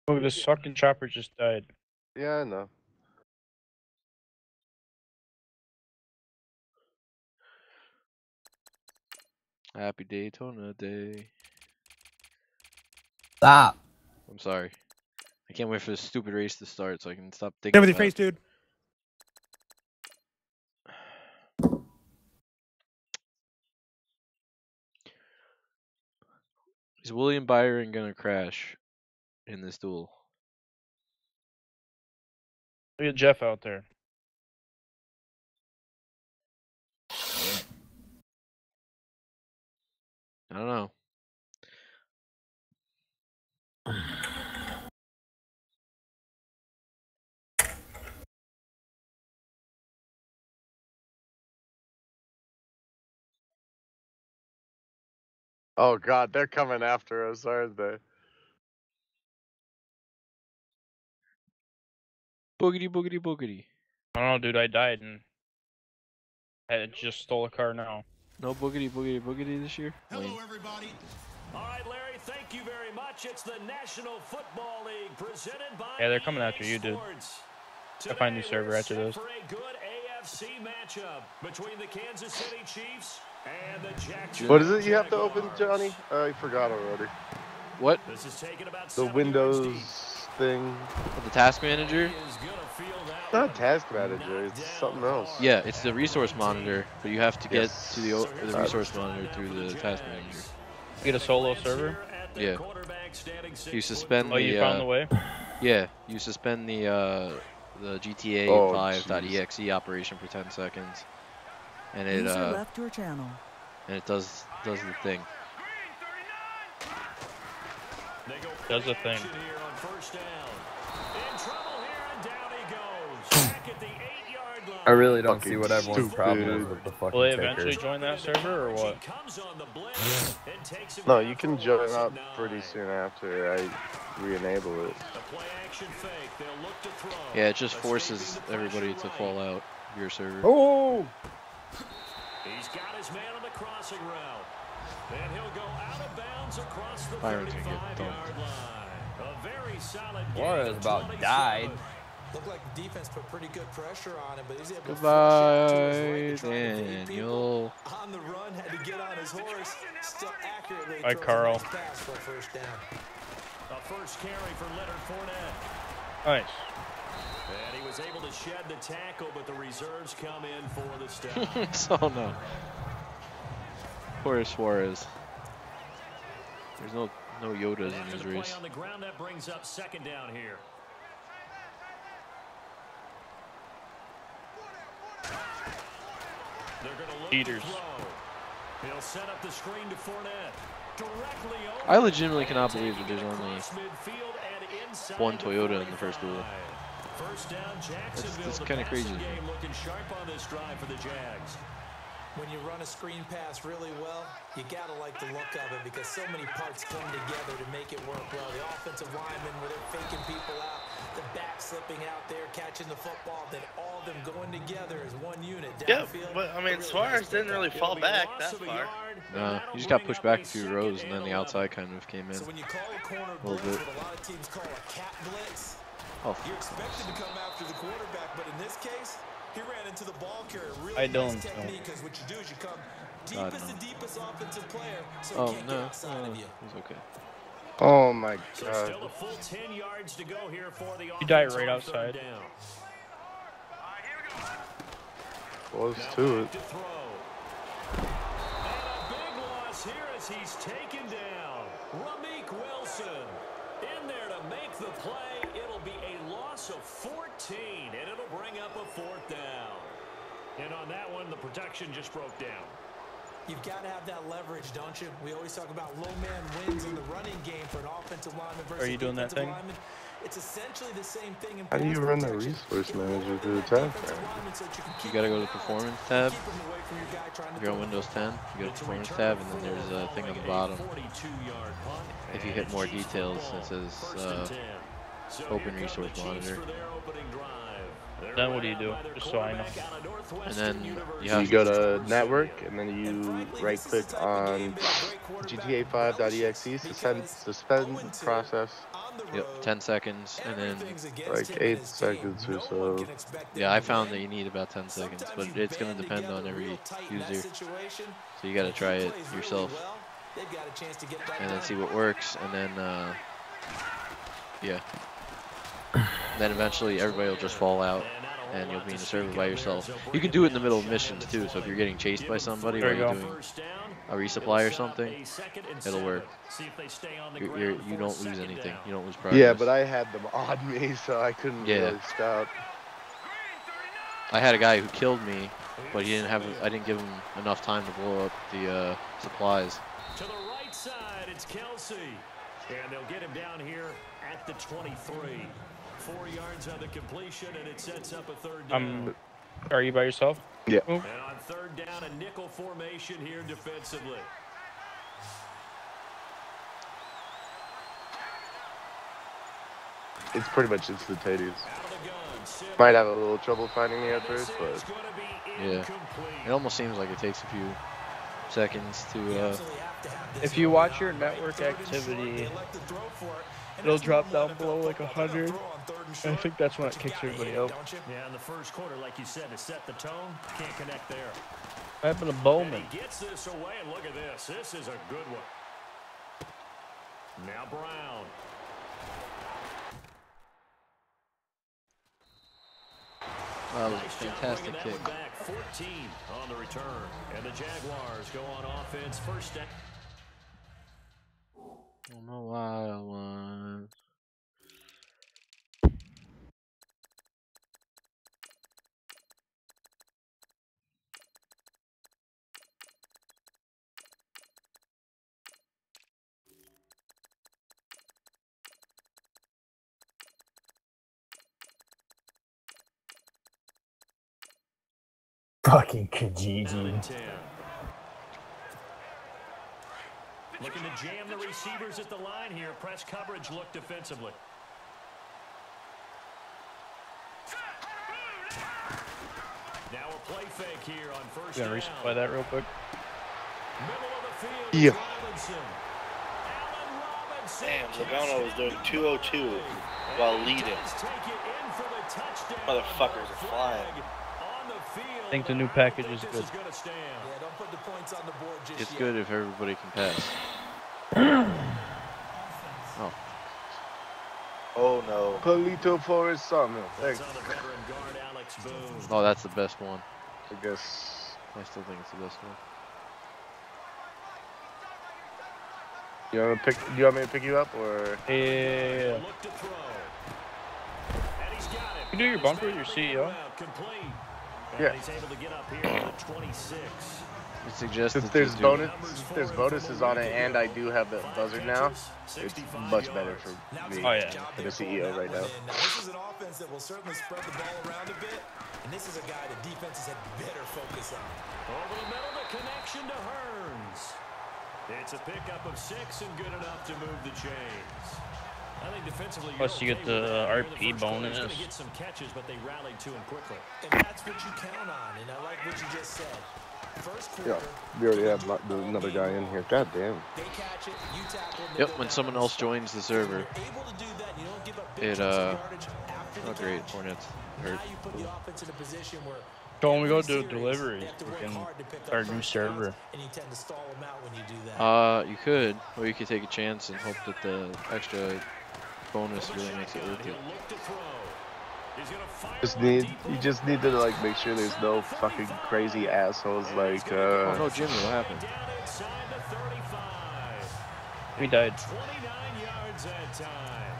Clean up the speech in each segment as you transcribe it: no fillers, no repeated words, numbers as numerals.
Oh, this fucking chopper just died. Yeah, I know. Happy Daytona Day. Stop. I'm sorry. I can't wait for this stupid race to start so I can stop thinking Get with your about face, dude. Is William Byron gonna crash in this duel? Look at Jeff out there. I don't know. Oh god, they're coming after us, aren't they? Boogity boogity boogity. I don't know, dude. I died and I just stole a car now. No boogity boogity boogity this year? Hello, everybody. All right, Larry, thank you very much. It's the National Football League presented by Yeah, they're coming after you, dude. I find a new server after this. For a good AFC matchup between the Kansas City Chiefs and the Jacksonville What is it you have to open, Johnny? I forgot already. What? This is taking about The Windows thing. The task manager? It's not task manager, it's something else. Yeah, it's the resource monitor, but you have to get to the resource monitor through the task manager. You get a solo server? Yeah. You suspend Oh, you found the way? Yeah, you suspend the GTA 5.exe operation for 10 seconds. And it left your channel. And it does the thing. Does the thing. I really don't see what everyone's problem is with the fucking Will they ticker. eventually join that server or what? No, you can join up pretty soon after I re-enable it. Yeah, it just forces everybody to fall out of your server. Oh! He's got his man on the crossing route. And he'll go out of bounds across the Byron's gonna get 35-yard line. A very solid Juarez about died. Looked like the defense put pretty good pressure on him, but he's able to Goodbye, Daniel. on the run, had to get on his horse, still accurately Bye, Carl. pass for a first down. A first carry for Leonard Fournette. Nice. And he was able to shed the tackle, but the reserves come in for the stop. So no. Poor Suarez. There's no Yodas in this race. On the ground, that brings up second down here. They're going to look Eaters. to throw. He'll set up the screen to Fournette. Directly over. I legitimately cannot believe that there's only one Toyota in the first duel. First down, Jacksonville. That's kind of crazy. Game looking sharp on this drive for the Jags. When you run a screen pass really well, you gotta like the look of it because so many parts come together to make it work well. The offensive linemen, where they're faking people out, the back slipping out there, catching the football, then all of them going together as one unit. Yeah, but I mean, Suarez didn't really fall back that far. No, he just got pushed back a few rows, and then the outside kind of came in. So when you call a corner a little blitz, bit. what a lot of teams call a cat blitz, Oh, you're expected to come after the quarterback, but in this case, he ran into the ball carrier. Really I nice don't technique, because what you do is you come God, deepest no. to deepest offensive player, so Oh he can't get outside of you. He's okay. Oh my So god. still a full 10 yards to go here for the You died offense right on third outside. down. Close Now to back it. to throw. And a big loss here as he's taken down. Ramik Wilson in there to make the play. It'll be a loss of 14, and it'll bring up a fourth down. And on that one, the protection just broke down. You've got to have that leverage, don't you? We always talk about low man wins in the running game for an offensive lineman versus Are you doing that defensive thing? lineman. It's essentially the same thing in How do you pass run the protection. resource Get a manager little through the bit tab? defensive lineman so that you can You keep gotta him go to the out, performance tab. keep him away from your guy trying to If you're on throw the Windows 10, football. you go to It's a performance return tab, for and then there's a thing on the a bottom. 42-yard punt. If you And hit it's more Chiefs details, football. it says First and 10. So open here come resource the Chiefs monitor. for their opening drive. They're Then what led do you out do? by their Just so I know. quarterback out of Northwestern And then you University. have You go to network and then you right click on GTA 5.exe, suspend process. Yep, 10 seconds, and then like 8 seconds or so. yeah, I found that you need about 10 seconds, but it's gonna depend on every user. So you gotta try it yourself, and then see what works, and then yeah, then eventually everybody will just fall out, and you'll be in the server by yourself. You can do it in the middle of missions too. So if you're getting chased by somebody while you're doing a resupply or something, it'll work. You don't lose anything. You don't lose progress. Yeah, but I had them on me, so I couldn't really stop. I had a guy who killed me, but he didn't have. I didn't give him enough time to blow up the supplies. To the right side, it's Kelsey, and they'll get him down here at the 23. 4 yards on the completion, and it sets up a third down. Are you by yourself? Yeah. And on third down, a nickel formation here defensively. It's pretty much instantaneous. Might have a little trouble finding me at first, but yeah, it almost seems like it takes a few seconds to. If you watch your network activity, it'll drop down below like 100. I think that's when it kicks everybody out. Yeah, in the first quarter, like you said, to set the tone, can't connect there. What happened to Bowman? He gets this away, and look at this. This is a good one. Now Brown. That was a fantastic kick. Back 14 on the return, and the Jaguars go on offense first down. Don't know why I won. Fucking Kijiji. Looking to jam the receivers at the line here. Press coverage look defensively. Now a play fake here on first down. Gonna resupply that real quick. Middle of the field. Yeah. Damn, Logano was doing 202 while leading. Motherfuckers are flying. I think the new package is good. It's good if everybody can pass. Oh. Oh no. Polito Forest Summer. Oh, that's the best one. I guess. I still think it's the best one. You want me to pick you up or? Yeah. You do your bumper with your CEO. Yeah. It suggests Since there's bonuses on it, and I do have the buzzer now, it's much better for me. Oh yeah. For the CEO right now. This is an offense that will certainly spread the ball around a bit, and this is a guy that defenses had better focus on. Over the middle, the connection to Hearns. It's a pickup of 6 and good enough to move the chains. I think defensively, plus you get the RP bonus. Going to get some catches, but they rallied to him quickly. And that's what you count on, and I like what you just said. First quarter, Yeah, we already have another guy in here. God damn. they catch it, you tackle them, Yep, when someone else joins the server, able to do that, you don't give up big it chunks of yardage after the oh great, catch. Hornets Now hurt. you put the offense in a position where So when we go do series, deliveries, they have to we work can hard to pick up start a new first downs, server. and you tend to stall them out when you do that. You could, or you could take a chance and hope that the extra bonus really makes it worth it. You just need to like make sure there's no fucking crazy assholes like Oh no, Jimmy, what happened? We died. 29 yards that time.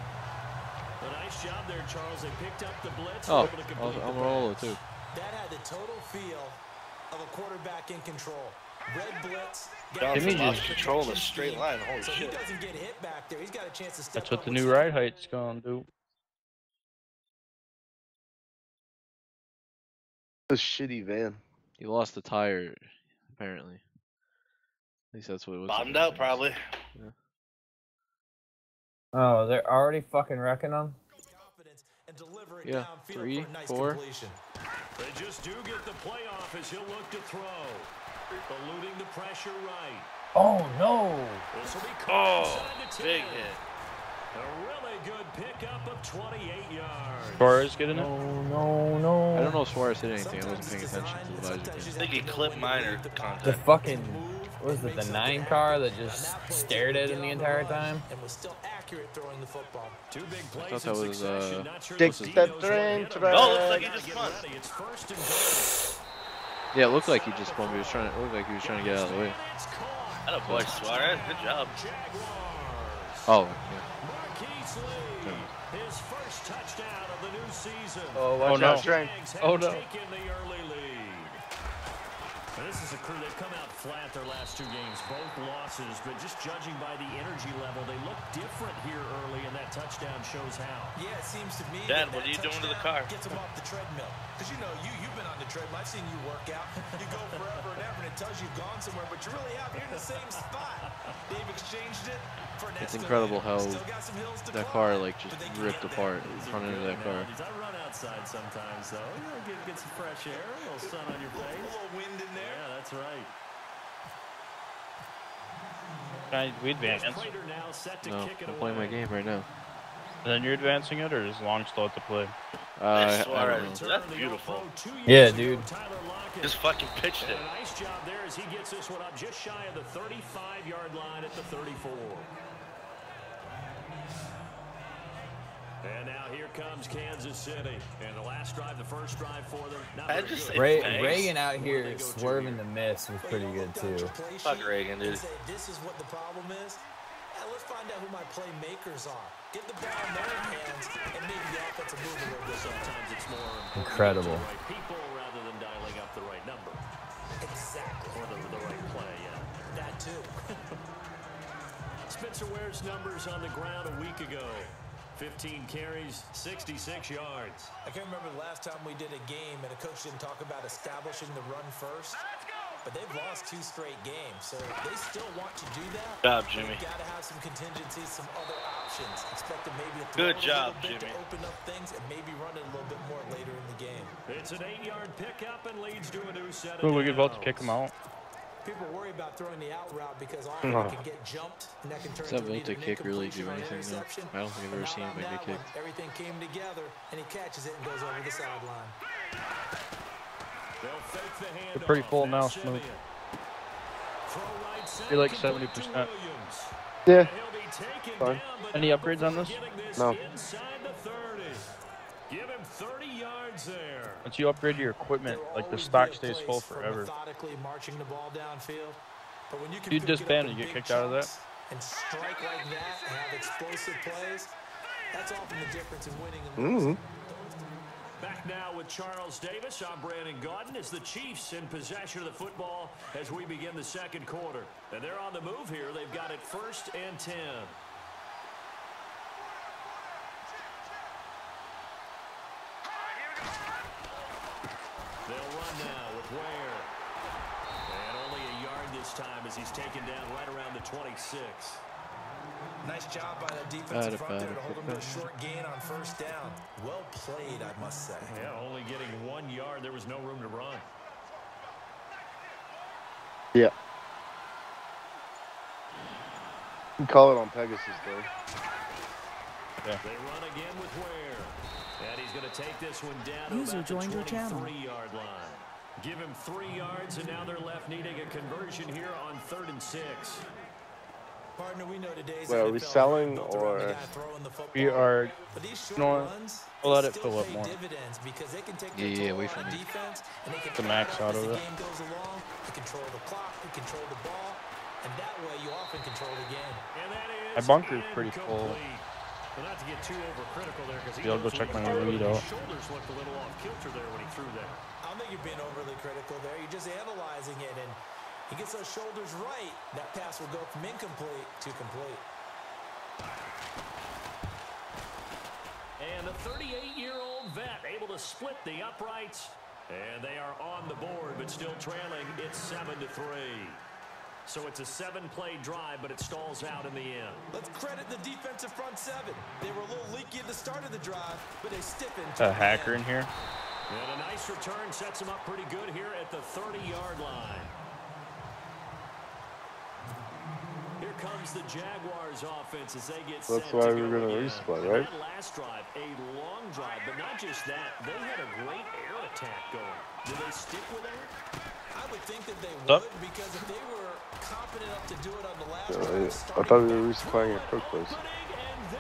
A nice job there, Charles. They picked up the blitz. Oh, able to complete the I'm Rolo pass. too. That had the total feel of a quarterback in control. Red blitz. Jimmy Lost just- control in a straight line. Holy So he shit. doesn't get hit back there. He's got a chance to step That's what up the with new ride height's gonna do. a shitty van. He lost the tire, apparently. At least that's what it was. Bottomed out, probably. Oh, they're already fucking wrecking them? confidence and deliver it Yeah, downfield 3, for a nice 4. completion. They just do get the playoff as he'll look to throw. Eluding the pressure right. Oh, no. This will be caught Oh, inside the 10. big hit. really good pickup of 28 yards. Suarez getting it? I don't know if Suarez hit anything. I wasn't paying attention to the visor I cam. think he clipped minor The contact. fucking, what was it, the 9 car that just stared at him the entire time? And was still accurate throwing the football. Two big I plays thought that in was, succession. Not sure Dick if the Dino's train hit him. track. Oh, looks like he Gotta just get spun. ready. It's first and goal. Yeah, it looked like he just spun. He was trying. It looked like he was trying to get out of the way. It's caught. That a boy, Suarez. Good job. Jaguars. Oh, yeah. Marquise Lee, his first touchdown of the new season. Oh, watch no. out, Train. Jags have Oh, no. taken the early lead. And this is a crew that come out flat their last 2 games, both losses, but just judging by the energy level, they look different here early, and that touchdown shows how. Yeah, it seems to me Dad, that what are you doing to the touchdown car? gets him off the treadmill. Because you know, you've been on the treadmill. I've seen you work out. You go forever and ever, and it tells you you've gone somewhere, but you're really out here in the same spot. They've exchanged it for an It's escalator. incredible how Still got some hills to that climb, car like just but they can ripped get apart there. in front of that car. I run outside sometimes, though. You know, get some fresh air, a little sun on your A face. little wind in there. Yeah, that's right. We advance. Prater now set to No, kick it I'm playing my away. game right now. And then you're advancing it, or is Long still at the play? I Suarez. don't know. That's beautiful. Yeah, dude. Just fucking pitched And it. a nice job there as he gets this one up just shy of the 35-yard line at the 34. And now here comes Kansas City. And the last drive, the first drive for them. Not I very just good. say thanks. Reagan out here swerving the miss was pretty good too. Fuck Reagan, dude. Say, this is what the problem is. Yeah, let's find out who my playmakers are. Get the ball in their hands, and maybe the offensive move a little bit. Sometimes it's more important Incredible. to get the right people rather than dialing up the right number. Exactly. Or the right play, yeah. That too. Spencer Ware's numbers on the ground a week ago. 15 carries, 66 yards. I can't remember the last time we did a game and a coach didn't talk about establishing the run first. But they've lost 2 straight games, so they still want to do that. Good job, Jimmy. They've got to have some contingencies, some other options. Expect them maybe to throw Good it job, a little bit Jimmy. to open up things and maybe run it a little bit more later in the game. It's an 8-yard pickup and leads to a new set of Who are we about to downs. kick him out? People worry about throwing the out route because often it can get jumped and that can turn Does that into either Volta an kick really incompletion do or an anything, though? interception. I don't think I've But ever not seen him on make a that kick. one. Everything came together and he catches it and goes over the sideline. They'll fake the handoff. They're pretty full now, That's Snoop. Simeon. Throw right side, You're like complete to 70%. Williams. Yeah. And he'll be taken Fine. down, but Any not upgrades on before this? getting this No. inside the 30. Give him 30 yards there. Once you upgrade your equipment, There will like the always stock be a stays place full for forever. methodically marching the ball downfield. But when you can You pick it up disband in and get big kicked out of that? chunks and strike like that and have explosive plays, that's often the difference in winning and losing. Back now with Charles Davis. I'm Brandon Gaudin as the Chiefs in possession of the football as we begin the second quarter. And they're on the move here. They've got it 1st and 10. They'll run now with Ware. And only a yard this time as he's taken down right around the 26. Nice job by the defensive front there to hold him to a short gain on 1st down. Well played, I must say. Yeah, only getting 1 yard. There was no room to run. Yeah. You can call it on Pegasus, though. They run again with Ware. And he's going to take this one down User to about joined the your channel. 23-yard line. Give him 3 yards, and now they're left needing a conversion here on 3rd and 6. Partner, we know today's Wait, are we NFL selling built around the or- guy throwing the football. We are. But these short No, runs, we'll let they it still fill up pay more. dividends because they can take Yeah, their yeah, toll wait on for me. defense and they can The add max up out as of the it. game goes along. They control the clock, they control the ball, and that way you often control the game. And that My is bunker's pretty full. incomplete. Well, not to get too overcritical there because Yeah, I'll go check my read out. His shoulders looked a little off kilter there when he threw that. I don't think you're being overly critical there. You're just analyzing it, and he gets those shoulders right. That pass will go from incomplete to complete. And the 38-year-old vet able to split the uprights. And they are on the board, but still trailing. It's 7-3. So it's a 7-play drive, but it stalls out in the end. Let's credit the defensive front 7. They were a little leaky at the start of the drive, but they stiffened. A hacker in here. And a nice return sets him up pretty good here at the 30-yard line. Here comes the Jaguars offense as they get That's set why to we're go gonna again. resupply, And right? that last drive, a long drive, but not just that. They had a great air attack going. Do they stick with that? I would think that they Up. would, because if they were confident enough to do it on the last Yeah, drive, I thought we were resupplying at Cook Place.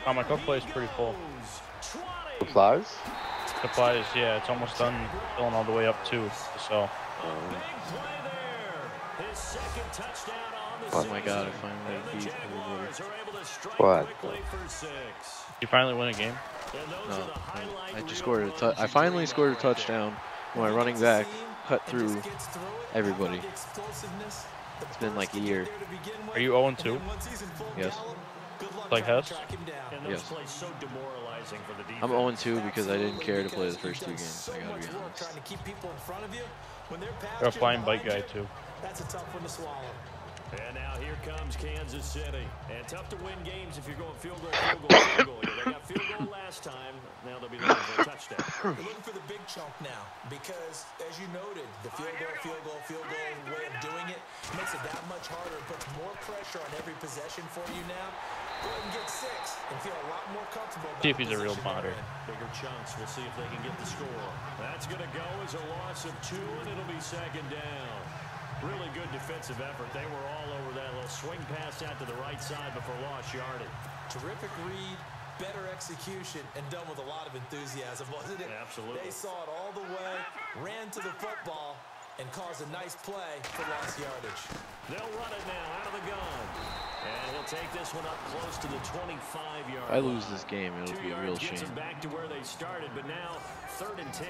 Oh, my cook place is pretty full. Supplies? Supplies, yeah, it's almost done filling all the way up too. So. Oh my god, I finally beat everybody. What? You finally win a game? No, I just scored I finally scored a touchdown when my running back cut through everybody. It's been like a year. Are you 0-2? Yes. Like Hess? Yes. I'm 0-2 because I didn't care to play the first 2 games. I gotta be honest. You're a flying bike guy too. That's a tough one to swallow. And now here comes Kansas City. And tough to win games if you're going field goal, field goal, field goal. They got field goal last time. Now they'll be looking for a touchdown. We're looking for the big chunk now because, as you noted, the field goal way of doing it makes it that much harder. It puts more pressure on every possession for you now. Go ahead and get 6 and feel a lot more comfortable about See if he's a real position modder. you're in. Bigger chunks. We'll see if they can get the score. That's going to go as a loss of 2, and it'll be 2nd down. Really good defensive effort. They were all over that little swing pass out to the right side before lost yardage. Terrific read, better execution, and done with a lot of enthusiasm, wasn't it? Absolutely. They saw it all the way, ran to the football, and caused a nice play for lost yardage. They'll run it now out of the gun. And he'll take this one up close to the 25-yard If I lose this game, it'll be a real shame. Gets them back to where they started, but now 3rd and 10.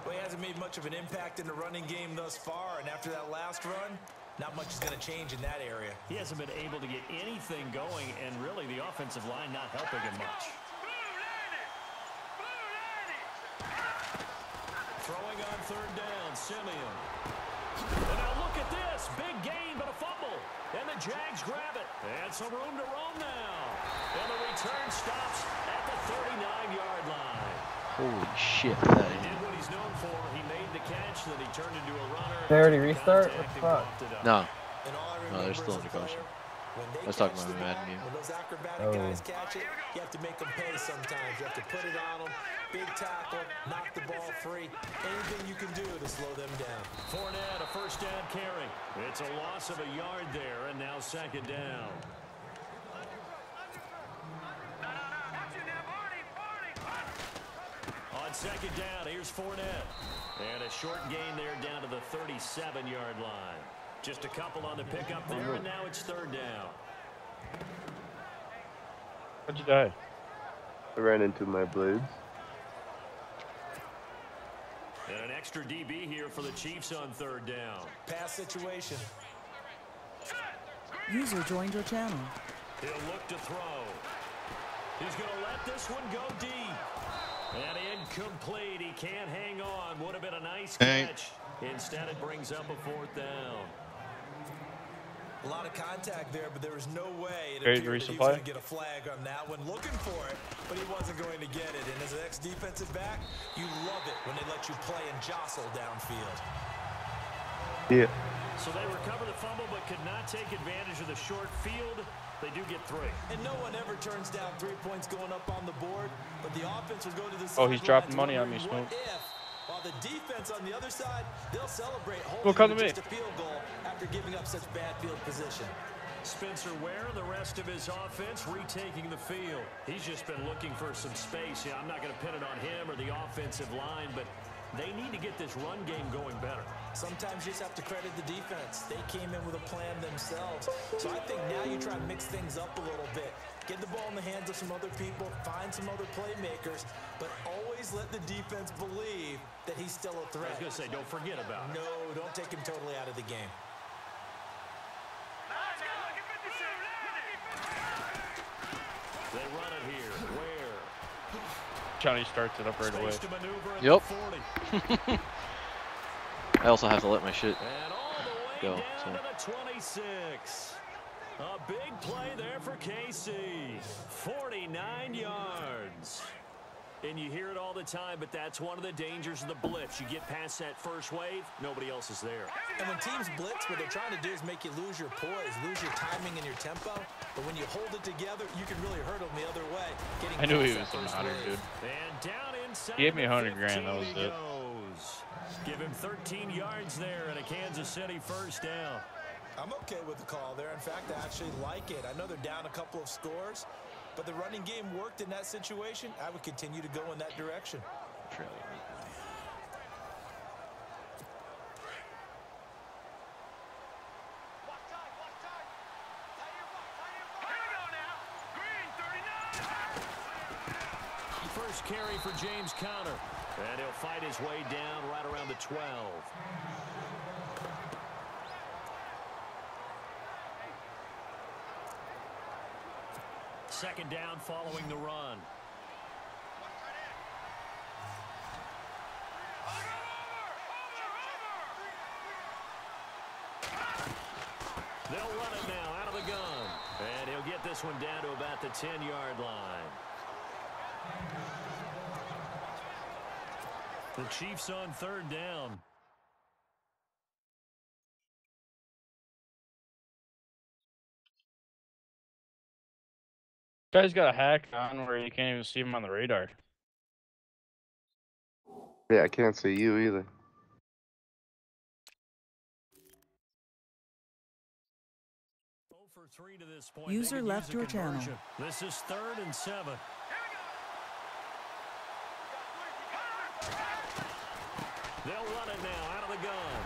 Well, he hasn't made much of an impact in the running game thus far, and after that last run, not much is going to change in that area. He hasn't been able to get anything going, and really the offensive line not helping him much. Throwing on 3rd down, Simeon. And now look at this. Big gain, but a fumble. And the Jags grab it. And some room to roam now. And the return stops at the 39-yard line. Holy shit. He did what he's known for. He made the catch, then he turned into a runner. They already restart? What the fuck? No. And all I No, remember they're still as in a the coaching. player, when they Let's talk catch about the the Madden ball, game. when those acrobatic guys catch it, you have to make them pay sometimes. You have to put it on them. Big tackle, knock the ball free. Anything you can do to slow them down. Fournette, a 1st down carry. It's a loss of a yard there, and now 2nd down. On 2nd down, here's Fournette. And a short gain there down to the 37-yard line. Just a couple on the pickup there, and now it's 3rd down. How'd you die? I ran into my blades. And an extra DB here for the Chiefs on 3rd down. Pass situation. User joined your channel. He'll look to throw. He's going to let this one go deep. And incomplete. He can't hang on. Would have been a nice catch. Instead, it brings up a 4th down. A lot of contact there, but there was no way it Ready to appeared that he was resupply? going to get a flag on that one. Looking for it, but he wasn't going to get it. And as an ex-defensive back, you love it when they let you play and jostle downfield. Yeah. So they recover the fumble, but could not take advantage of the short field. They do get 3. And no one ever turns down 3 points going up on the board, but the offense will go to the Oh, he's dropping sidelines money on me, wondering Smoke. what if, while the defense on the other side, they'll celebrate Well, come holding to just me. a field goal after giving up such bad field position. Spencer Ware, the rest of his offense, retaking the field. He's just been looking for some space. Yeah, I'm not going to pin it on him or the offensive line, but they need to get this run game going better. Sometimes you just have to credit the defense. They came in with a plan themselves. So I think now you try to mix things up a little bit. Get the ball in the hands of some other people, find some other playmakers, but always let the defense believe that he's still a threat. I was going to say, don't forget about it. No, don't take him totally out of the game. They run it here. Where? Johnny starts it up right away. Space to maneuver at Yep. the 40. I also have to let my shit And all the way go. down So. to the 26. A big play there for KC. 49 yards. And you hear it all the time, but that's one of the dangers of the blitz. You get past that first wave, nobody else is there. And when teams blitz, what they're trying to do is make you lose your poise, lose your timing and your tempo. But when you hold it together, you can really hurt them the other way. I knew he was a modern dude. And down inside, he gave me 100 grand, that was it. Goes. Give him 13 yards there and a Kansas City first down. I'm okay with the call there. In fact, I actually like it. I know they're down a couple of scores, but the running game worked in that situation. I would continue to go in that direction. First carry for James Conner. And he'll fight his way down right around the 12. Second down following the run. They'll run it now out of the gun. And he'll get this one down to about the 10-yard line. The Chiefs on third down. Guy's got a hack on where you can't even see him on the radar. Yeah, I can't see you either. User left your channel. This is 3rd and 7. They'll run it now out of the gun.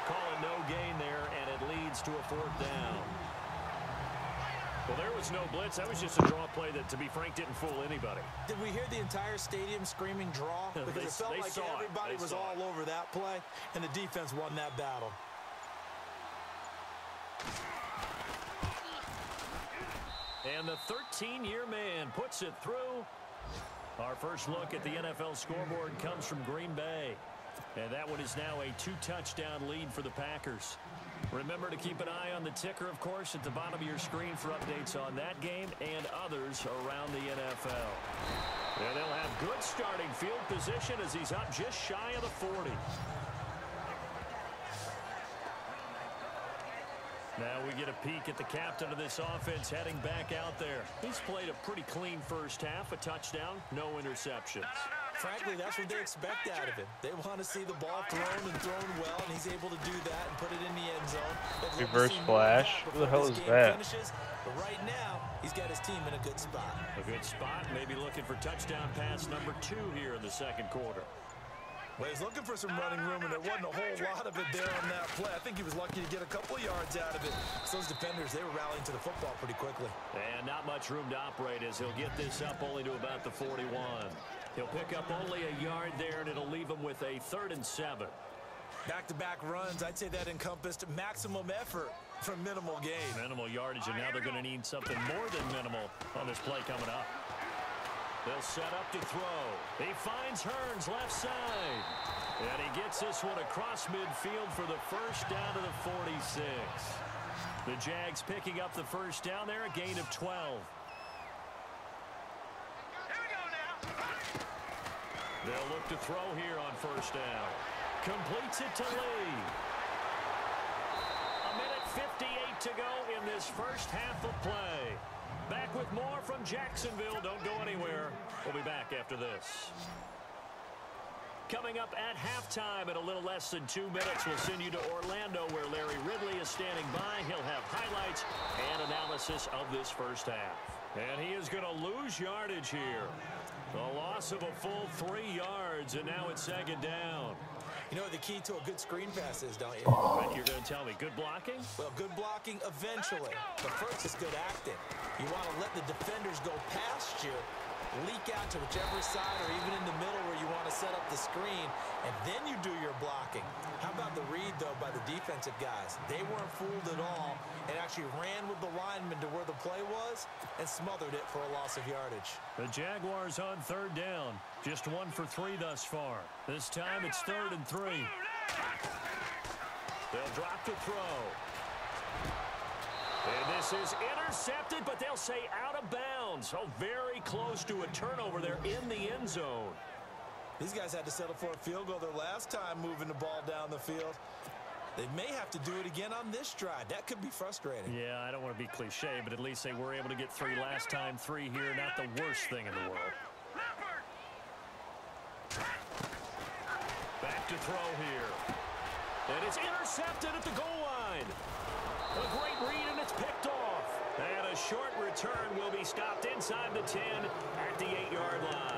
Calling no gain there, and it leads to a 4th down. Well, there was no blitz. That was just a draw play that, to be frank, didn't fool anybody. Did we hear the entire stadium screaming draw? Because it felt like everybody was all over that play, and the defense won that battle. And the 13-year man puts it through. Our first look at the NFL scoreboard comes from Green Bay. And that one is now a 2-touchdown lead for the Packers. Remember to keep an eye on the ticker, of course, at the bottom of your screen for updates on that game and others around the NFL. And they'll have good starting field position as he's up just shy of the 40. Now we get a peek at the captain of this offense heading back out there. He's played a pretty clean first half, a touchdown, no interceptions. Frankly, that's what they expect out of him. They want to see the ball thrown and thrown well, and he's able to do that and put it in the end zone. Reverse flash? Who the hell is that? But right now, he's got his team in a good spot. A good spot, maybe looking for touchdown pass number 2 here in the second quarter. Well, he's looking for some running room, and there wasn't a whole lot of it there on that play. I think he was lucky to get a couple of yards out of it. So those defenders, they were rallying to the football pretty quickly. And not much room to operate as he'll get this up only to about the 41. He'll pick up only a yard there, and it'll leave him with a 3rd and 7. Back-to-back runs, I'd say that encompassed maximum effort for minimal gain. Minimal yardage, and now they're going to need something more than minimal on this play coming up. They'll set up to throw. He finds Hearns left side. And he gets this one across midfield for the first down to the 46. The Jags picking up the first down there, a gain of 12. They'll look to throw here on first down. Completes it to Lee. A minute 58 to go in this first half of play. Back with more from Jacksonville. Don't go anywhere. We'll be back after this. Coming up at halftime in a little less than 2 minutes, we'll send you to Orlando where Larry Ridley is standing by. He'll have highlights and analysis of this first half. And he is going to lose yardage here. A loss of a full 3 yards, and now it's second down. You know what the key to a good screen pass is, don't you? You're going to tell me. Good blocking? Well, good blocking eventually. But first is good acting. You want to let the defenders go past you, leak out to whichever side or even in the middle where you want to set up the screen, and then you do your blocking. How about the read, though, by the defensive guys? They weren't fooled at all and actually ran with the lineman to where the play was and smothered it for a loss of yardage. The Jaguars on third down. Just 1 for 3 thus far. This time it's 3rd and 3. They'll drop to throw. And this is intercepted, but they'll say out of bounds. So very close to a turnover there in the end zone. These guys had to settle for a field goal their last time moving the ball down the field. They may have to do it again on this drive. That could be frustrating. Yeah, I don't want to be cliche, but at least they were able to get 3 last time. 3 here, not the worst thing in the world. Back to throw here. And it's intercepted at the goal line. A great read, and it's picked off. And a short return will be stopped inside the 10 at the 8-yard line.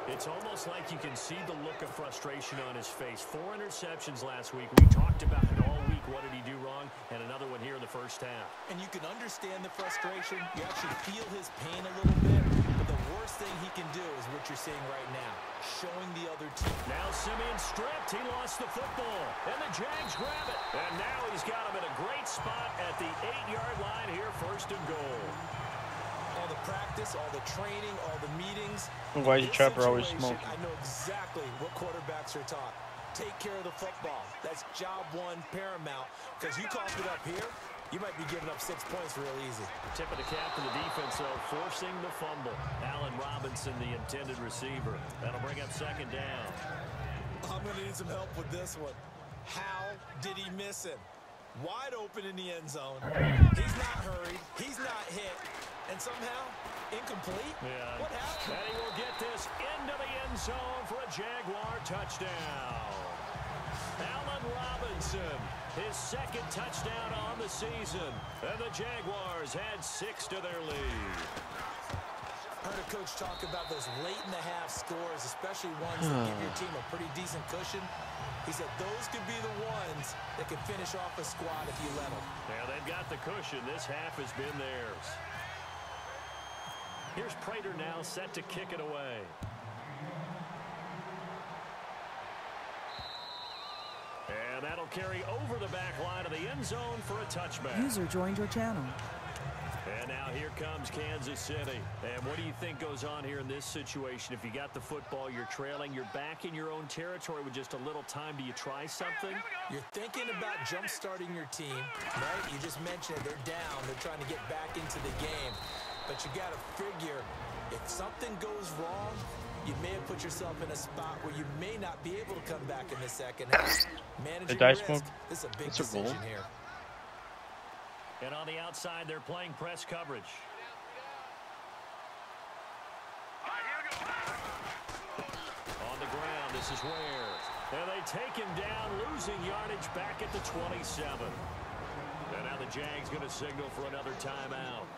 It's almost like you can see the look of frustration on his face. 4 interceptions last week. We talked about it all week. What did he do wrong? And another one here in the first half. And you can understand the frustration. You actually feel his pain a little bit. But the worst thing he can do is what you're seeing right now, showing the other team. Now Simeon stripped. He lost the football. And the Jags grab it. And now he's got him in a great spot at the 8-yard line here, 1st and goal. All the practice, all the training, all the meetings. Why is Trapper always smoking? I know exactly what quarterbacks are taught. Take care of the football. That's job 1 paramount. Because you cough it up here, you might be giving up 6 points real easy. Tip of the cap to the defense, though, forcing the fumble. Allen Robinson, the intended receiver. That'll bring up 2nd down. I'm going to need some help with this one. How did he miss him? Wide open in the end zone. He's not hurried. He's not hit. And somehow, incomplete? Yeah. What happened? And he will get this into the end zone for a Jaguar touchdown. Allen Robinson, his 2nd touchdown on the season. And the Jaguars add 6 to their lead. I heard a coach talk about those late-in-the-half scores, especially ones that give your team a pretty decent cushion. He said those could be the ones that can finish off a squad if you let them. Yeah, they've got the cushion. This half has been theirs. Here's Prater now set to kick it away. And that'll carry over the back line of the end zone for a touchback. User joined your channel. And now here comes Kansas City. And what do you think goes on here in this situation? If you got the football, you're trailing, you're back in your own territory with just a little time. Do you try something? You're thinking about jump-starting your team, right? You just mentioned it. They're down. They're trying to get back into the game. But you got to figure, if something goes wrong, you may have put yourself in a spot where you may not be able to come back in the 2nd half. Managing risk, this is a big decision here. And on the outside, they're playing press coverage. On the ground, this is Ware. And they take him down, losing yardage back at the 27. And now the Jags going to signal for another timeout.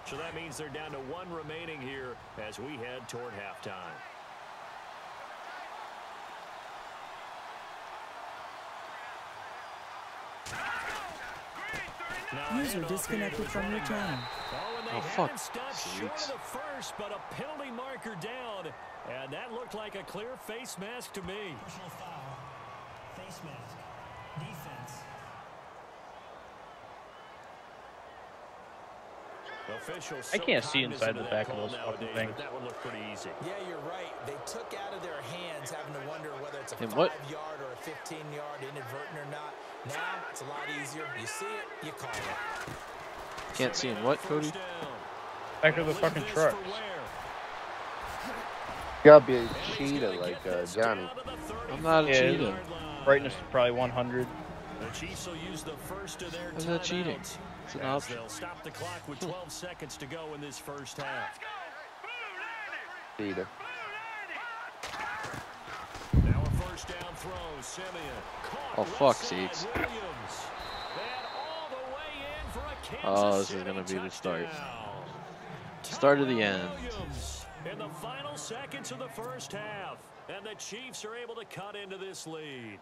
So that means they're down to 1 remaining here as we head toward halftime. User disconnected from your channel. Oh, fuck. Short of the first, but a penalty marker down. And that looked like a clear face mask to me. Personal foul. Face mask. Defense. Officials I can't see inside the back of those fucking things. That would look pretty easy. Yeah, you're right. They took out of their hands having to wonder whether it's a 5-yard or a 15-yard inadvertent or not. Now, it's a lot easier. You see it, you call it. Can't see in what, Cody? Back of the fucking truck. You gotta be a cheetah like Johnny. I'm not a cheetah. Brightness is probably 100. The Chiefs will use the first of their How's that cheating? It's an option. They'll stop the clock with 12 seconds to go in this first half. Cheetah. Now a first down throw, Simeon. Oh, fuck sakes. Oh, this is going to be the start. Start of the end. In the final seconds of the first half. And the Chiefs are able to cut into this lead.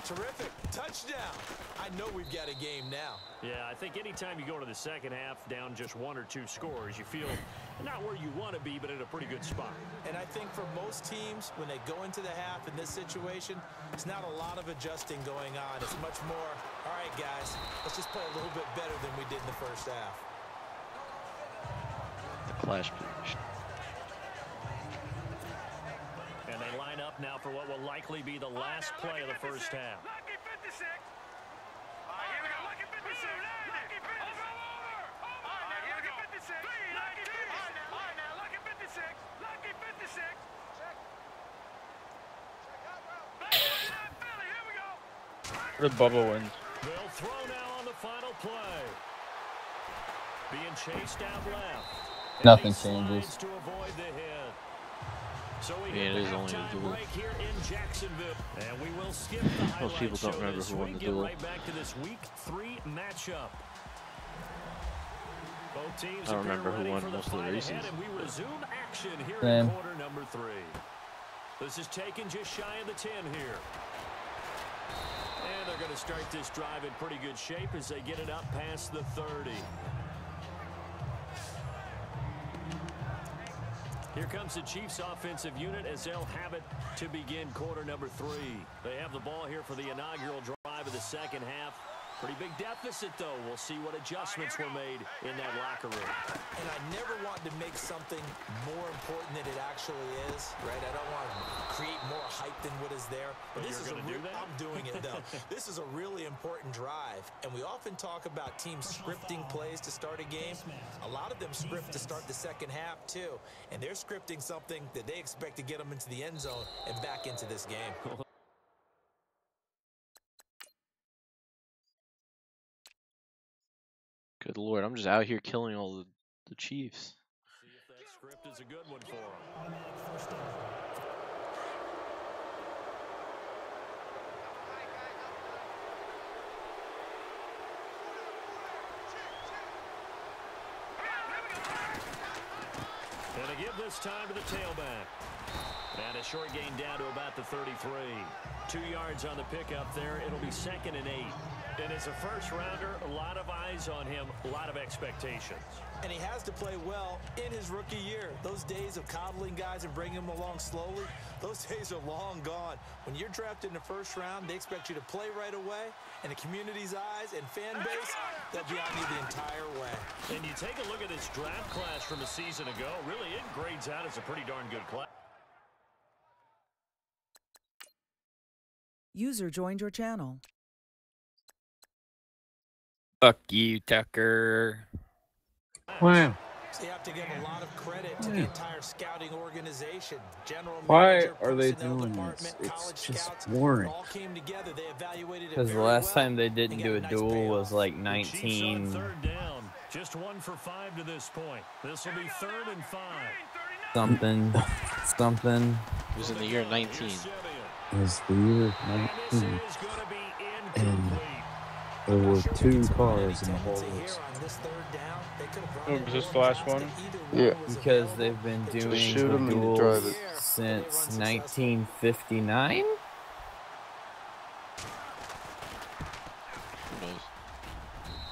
Terrific. Touchdown. I know we've got a game now. Yeah, I think anytime you go to the second half down just 1 or 2 scores, you feel not where you want to be, but in a pretty good spot. And I think for most teams, when they go into the half in this situation, it's not a lot of adjusting going on. It's much more, all right, guys, let's just play a little bit better than we did in the first half. The clash position. And they line up now for what will likely be the last play of the first half. The Bubba wins. They'll throw now on the final play. Being chased out left. Nothing changes. To avoid the hit. So we Yeah, it is only a duel. here in Jacksonville. And we will skip the Most people don't remember who won the duel. Right back to this week 3 matchup. Both teams I don't remember who won most of the races. And we resume action here Same. in quarter number 3. This is taken just shy of the 10 here. And they're going to start this drive in pretty good shape as they get it up past the 30. Here comes the Chiefs offensive unit as they'll have it to begin quarter number 3. They have the ball here for the inaugural drive of the second half. Pretty big deficit, though. We'll see what adjustments were made in that locker room. And I never want to make something more important than it actually is, right? I don't want to create more hype than what is there. But this is I'm doing it, though. This is a really important drive. And we often talk about teams scripting plays to start a game. A lot of them script to start the second half, too. And they're scripting something that they expect to get them into the end zone and back into this game. Good Lord, I'm just out here killing all the Chiefs. See if that script is a good one for them. And they give this time to the tailback. And a short gain down to about the 33. 2 yards on the pickup there. It'll be 2nd and 8. And as a first-rounder, a lot of eyes on him, a lot of expectations. And he has to play well in his rookie year. Those days of coddling guys and bringing them along slowly, those days are long gone. When you're drafted in the first round, they expect you to play right away. And the community's eyes and fan base, they'll be on you the entire way. And you take a look at this draft class from a season ago, really it grades out as a pretty darn good class. User joined your channel. Fuck you, Tucker. Wow. So you have to give a lot of credit to the entire scouting organization. General Why manager, are they personnel doing department, this? college It's just scouts, boring. all came together. They evaluated it Because the very last well. time they didn't do a nice duel payoff. was like The Chiefs on 19 third down. Just 1 for 5 to this point. This will be 3rd and 5. something. It was in the year 19. Is the year And this 19. is going to be And incomplete. there were Sure, we 2 can spend any cars in the tendency whole here on this third down. They could have brought Oh, in was this more the last shots, one? but either Yeah. one was Because available. they've been They doing shoot 'em and you duels drive it. since 1959. Who knows?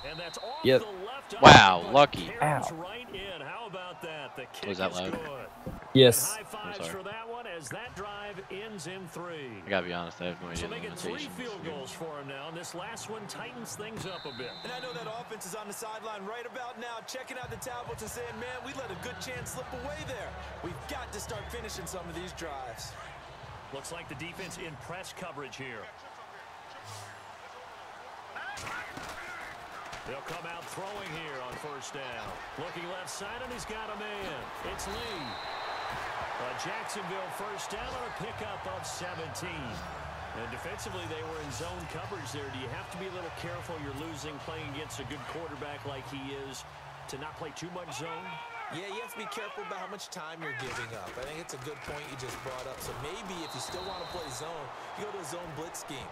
And that's off Yep. the left eye, Wow, but lucky. carries Ow. right in. How about that? The kick Was that is loud? good. Yes. And high fives sorry. for that one as that drive ends in 3. I gotta be honest, I have no idea So the making 3 limitations. field goals for him now, and this last one tightens things up a bit. And I know that offense is on the sideline right about now, checking out the tablets and saying, man, we let a good chance slip away there. We've got to start finishing some of these drives. Looks like the defense in press coverage here. They'll come out throwing here on first down. Looking left side, and he's got a man. It's Lee. Jacksonville first down on a pickup of 17. And defensively, they were in zone coverage there. Do you have to be a little careful? You're losing playing against a good quarterback like he is to not play too much zone? Yeah, you have to be careful about how much time you're giving up. I think it's a good point you just brought up. So maybe if you still want to play zone, you go to a zone blitz scheme.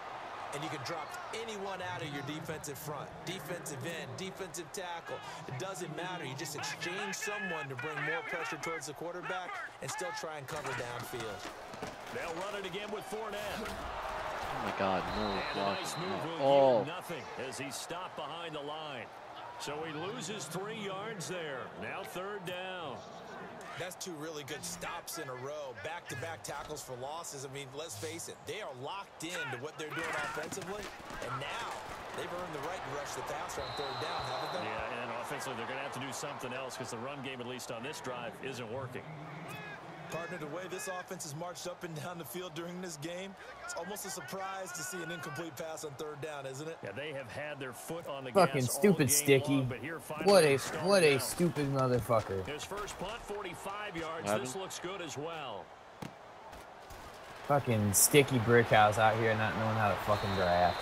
And you can drop anyone out of your defensive front. Defensive end, defensive tackle. It doesn't matter. You just exchange someone to bring more pressure towards the quarterback and still try and cover downfield. They'll run it again with Fournette. Oh my God, no And a blocking nice move at will all. yield nothing as he stopped behind the line. So he loses 3 yards there. Now third down. That's 2 really good stops in a row. Back-to-back tackles for losses. I mean, let's face it, they are locked into what they're doing offensively. And now they've earned the right to rush the passer on third down, haven't they? Yeah, and offensively, they're going to have to do something else because the run game, at least on this drive, isn't working. Partner, the way this offense has marched up and down the field during this game, it's almost a surprise to see an incomplete pass on third down, isn't it? Yeah, they have had their foot on the Fucking gas all stupid game Sticky. long, but here finally What they a start out. stupid motherfucker. His first punt, 45 yards. What This happened? looks good as well. Fucking Sticky Brickhouse out here not knowing how to fucking draft.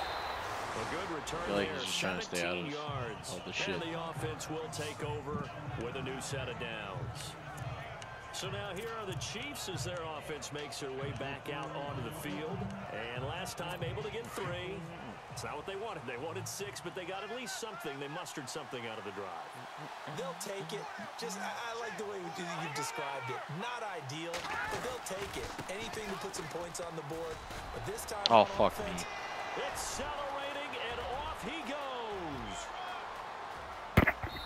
A good return I feel like there, he's just trying to stay out 17 of yards. all the shit. And the offense will take over with a new set of downs. So now here are the Chiefs as their offense makes their way back out onto the field. And last time able to get 3. It's not what they wanted. They wanted 6, but they got at least something. They mustered something out of the drive. They'll take it. Just, I like the way you've described it. Not ideal, but they'll take it. Anything to put some points on the board. But this time Oh, on fuck offense, me. Accelerating, and off he goes.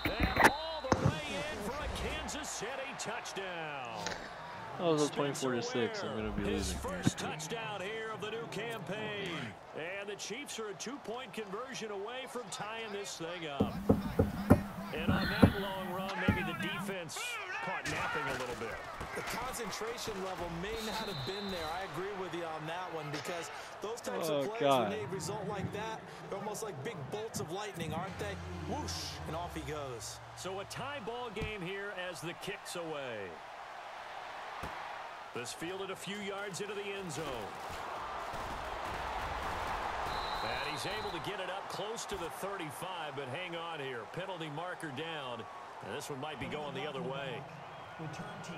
And all the way in for a Kansas City touchdown. That was a 24-6. I'm gonna be His losing. first touchdown here of the new campaign. And the Chiefs are a 2-point conversion away from tying this thing up. And on that long run, maybe the defense caught napping a little bit. the concentration level may not have been there. I agree with you on that one because those types of plays, when they result like that, they're almost like big bolts of lightning, aren't they? Whoosh, and off he goes. So a tie ball game here as the kick's away. This fielded a few yards into the end zone. And he's able to get it up close to the 35, but hang on here. Penalty marker down. And this one might be going the other way. Return team.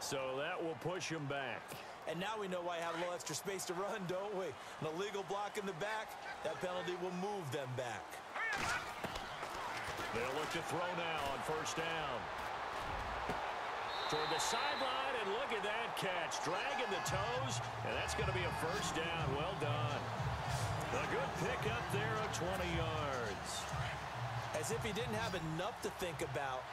So that will push him back. And now we know why I have a little extra space to run, don't we? An illegal block in the back, that penalty will move them back. They'll look to throw now on first down. Toward the sideline, and look at that catch. Dragging the toes, and that's going to be a first down. Well done. A good pick up there of 20 yards. As if he didn't have enough to think about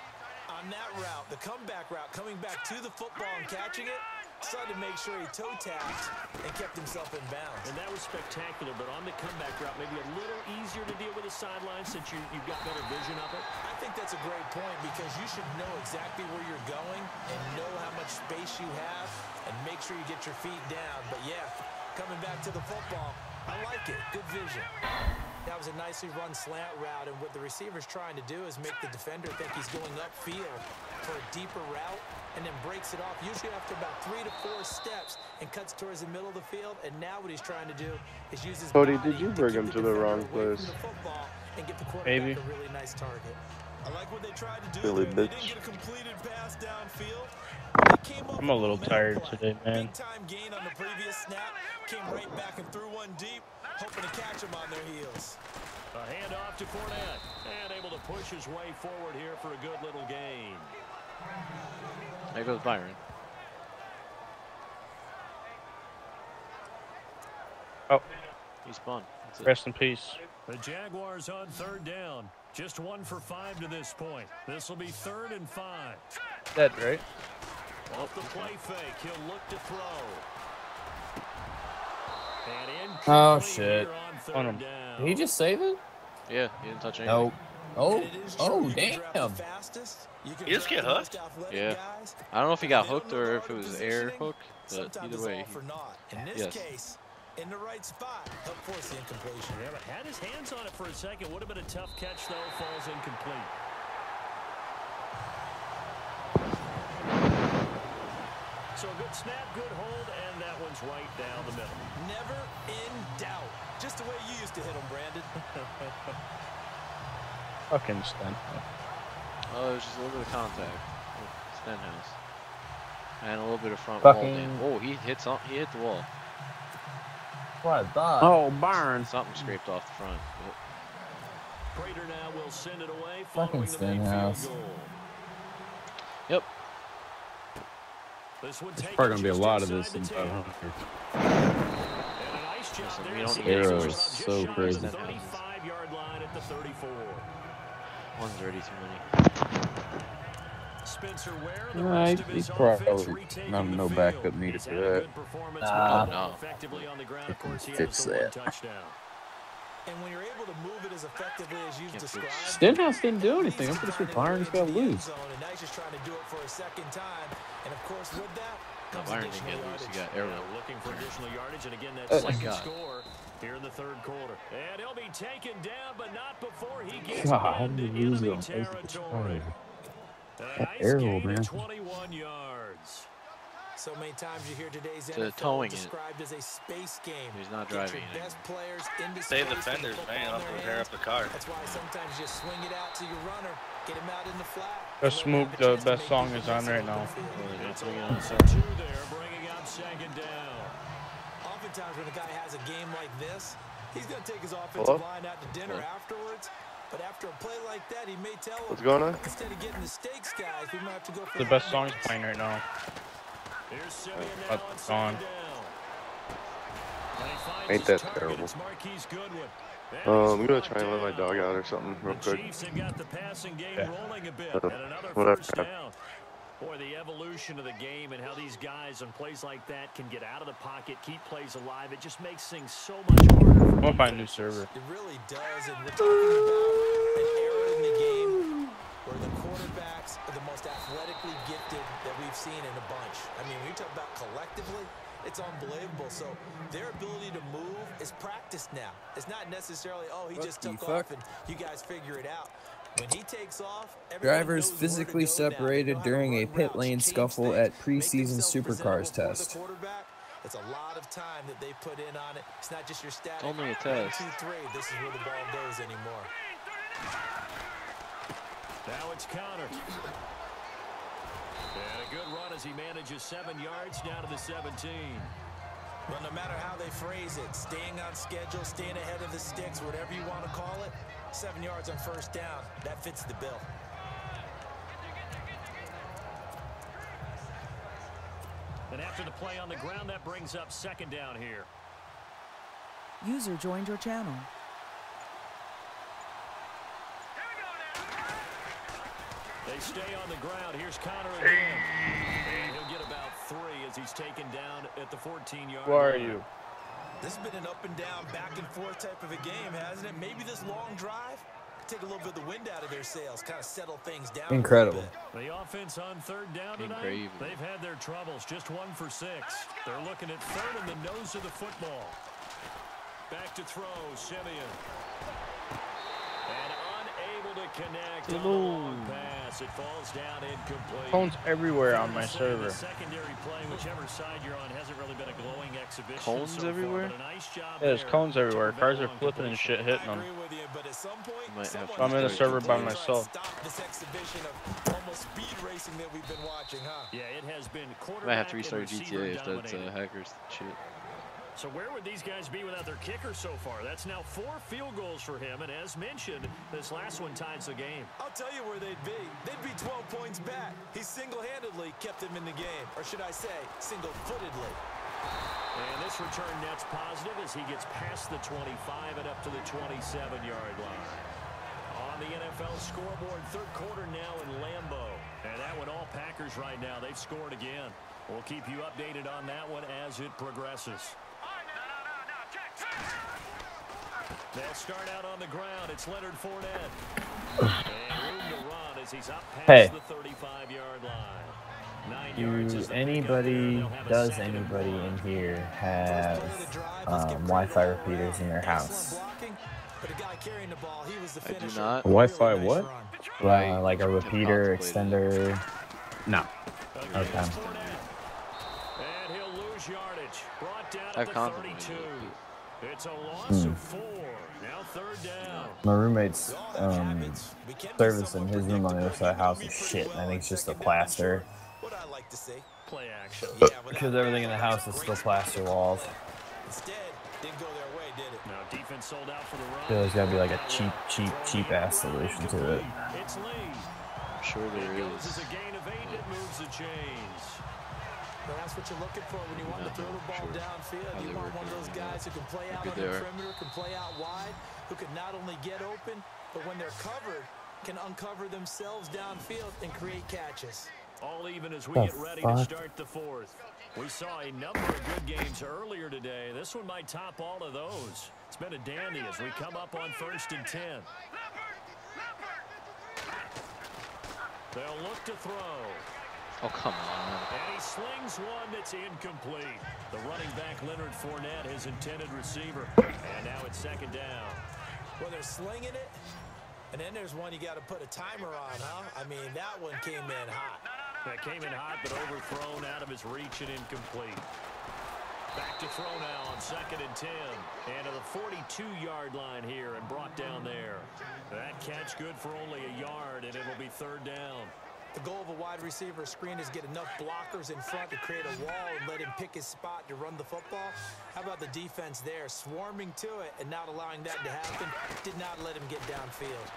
on that route, the comeback route, coming back to the football and catching it, decided to make sure he toe-tapped and kept himself in bounds. And that was spectacular, but on the comeback route, maybe a little easier to deal with the sideline since you've got better vision of it. I think that's a great point because you should know exactly where you're going and know how much space you have and make sure you get your feet down. But yeah, coming back to the football, I like it. Good vision. That was a nicely run slant route, and what the receiver's trying to do is make the defender think he's going upfield for a deeper route and then breaks it off, usually after about 3 to 4 steps, and cuts towards the middle of the field. And now what he's trying to do is use his Cody, body did you to bring keep him the to the wrong defender away place? from the football and get the quarterback Maybe. a really nice target. I like what they tried to do Silly there. They bitch. didn't get a completed pass downfield. I'm a little tired today, man. Big time gain on the previous snap. Came right back and threw one deep, hoping to catch him on their heels. A handoff to Fournette, and able to push his way forward here for a good little gain. There goes Byron. Oh, He spun. That's it. rest in peace. The Jaguars on third down. Just 1 for 5 to this point. This will be 3rd and 5. Dead, right? Off the play fake, he'll look to throw. And in Oh, shit. on third On him. down. Did he just save it? Yeah, he didn't touch anything. Nope. Oh, And it is oh, true, you can draft the damn. fastest, you can He just draft get the most hooked? athletic Yeah. guys, I don't know if he got they don't hooked know or the if art it of was air positioning. hook, but Sometimes either it's way, all for naught. In this yes. case, in the right spot, helped force the incompletion. Yeah, but had his hands on it for a second. Would have been a tough catch, though. Falls incomplete. So a good snap, good hold, and that one's right down the middle. Never in doubt. Just the way you used to hit them, Brandon. Fucking stunt. Oh, it was just a little bit of contact with Stenhouse. And a little bit of front Fucking- wall down. Oh, he hit the wall. What I thought. Oh, Byron. Something scraped off the front. Yep. Prater now will send it away Fucking following the made Stenhouse. field goal. Yep. This one There's probably going to be a taken lot of just this in inside the 10. 500. And a nice job Listen, there we to don't see need the Arrows, just so shy of the crazy. 35-yard line at the 34. One's already too many. Spencer Ware, the Nah, rest of he's his offense probably retaking no the backup field. needed He's for had a that. good performance Nah. moving No. effectively on the ground. Of course, he Fix has the one that. touchdown. And when you're able to move it as effectively as you've Can't described, Stenhouse didn't do at anything. I'm least pretty he sure found Byron's a got way to into the end lose. zone, and now he's just trying to do it for a second time. And of course, with that comes Byron didn't additional get loose. He yardage. got arrow. Yeah, looking for additional yardage, and again, that Oh my second God. score here in the third quarter. And he'll be taken down, but not before he gets God, how into did you lose it enemy on Facebook? territory. A That nice arrow, gain man. of 21 yards. So So many times you hear today's To NFL towing described as a space game. He's not Get driving your it. best players into Save space the with the fenders, football man. in I'll their have to tear hands. up the car. That's why sometimes you swing it out to your runner, get him out in the flat. Just Smoop, the best song is on right now. It's a loss of 2 there, bringing up 2nd down. Oftentimes when a guy has a game like this, he's going to take his offensive line out to dinner afterwards. But after a play like that, he may tell him, what's going on? Instead of getting the stakes, guys, we might have to go for The best song is playing right now. Here's Simeon now on Gone. 2nd down. And he finds Ain't his that target. terrible. It's Marquise Goodwin. I'm gonna try and let my dog out or something real The quick. Chiefs have got the passing game rolling a bit, and another whatever. first down. Boy, the evolution of the game and how these guys on plays like that can get out of the pocket, keep plays alive, it just makes things so much harder. I'm gonna find a new server. It really does, and we're talking about an era in the game where the quarterbacks are the most athletically gifted that we've seen in a bunch. I mean, when you talk about collectively, it's unbelievable. So their ability to move is practiced now. It's not necessarily, oh, he just took off and you guys figure it out. When he takes off, drivers physically separated during a pit lane scuffle at preseason Supercars test. It's a lot of time that they put in on it. It's not just your static. Only a 1, test. 2, 3. This is where the ball goes anymore. Now it's Connor. And a good run as he manages 7 yards down to the 17. Well, no matter how they phrase it, staying on schedule, staying ahead of the sticks, whatever you want to call it, 7 yards on first down, that fits the bill. And after the play on the ground, that brings up 2nd down here. User joined your channel. They stay on the ground. Here's Connor again. And he'll get about 3 as he's taken down at the 14-yard line. Where are you? This has been an up and down, back and forth type of a game, hasn't it? Maybe this long drive could take a little bit of the wind out of their sails, kind of settle things down. Incredible. The offense on 3rd down tonight, Incredible. they've had their troubles. Just 1 for 6. They're looking at 3rd in the nose of the football. Back to throw, Simeon. And unable to connect on the long pass. It falls down incomplete. Phones everywhere on my server. The secondary play, whichever side you're on, hasn't really been a glowing exhibition. Cones so far, everywhere? but a nice job Yeah, there's there cones everywhere. to Cars are prevent flipping long and shit hitting them. Might have I'm in a to server by Try to myself. stop this exhibition of almost speed racing that we've been watching, huh? Yeah, it has been Might have quarterback to and restart receiver GTA if that's dominated. hackers shit. So where would these guys be without their kicker so far? That's now 4 field goals for him, and as mentioned, this last one ties the game. I'll tell you where they'd be. They'd be 12 points back. He single-handedly kept them in the game, or should I say, single-footedly. And this return net's positive as he gets past the 25 and up to the 27-yard line. On the NFL scoreboard, 3rd quarter now in Lambeau. And that one all Packers right now. They've scored again. We'll keep you updated on that one as it progresses. They'll start out on the ground. It's Leonard Fournette. And room to run as he's up past the 35-yard line. 9 yards is the Does anybody in here have Wi-Fi repeaters in their house? I do not. Wi-Fi what? I Like a repeater, extender? No. Okay. And he'll lose yardage. Brought down I've at the 32. It's a loss of 4. Now 3rd down. My roommate's service in his room on the other side of the house is shit. I think it's just the plaster. What I like to see. Play action. Because everything in the house is still plaster walls. Instead, didn't go their way, did it? Now defense sold out for the run. There's got to be like a cheap ass solution to it. It's Lee. I'm sure there Goes is. as a gain of 8. It moves the chains. But that's what you're looking for when you want to throw the ball downfield. You want one of those guys who can play out on the perimeter, can play out wide, who can not only get open, but when they're covered, can uncover themselves downfield and create catches. All even as we get ready to start the 4th. We saw a number of good games earlier today. This one might top all of those. It's been a dandy as we come up on 1st and 10. They'll look to throw. Oh, come on. And he slings one that's incomplete. The running back, Leonard Fournette, his intended receiver. And now it's 2nd down. Well, they're slinging it, and then there's one you got to put a timer on, huh? I mean, that one came in hot. That came in hot, but overthrown out of his reach and incomplete. Back to throw now on 2nd and 10. And to the 42-yard line here and brought down there. That catch good for only a yard, and it'll be 3rd down. The goal of a wide receiver screen is get enough blockers in front to create a wall and let him pick his spot to run the football. How about the defense there, swarming to it and not allowing that to happen? Did not let him get downfield.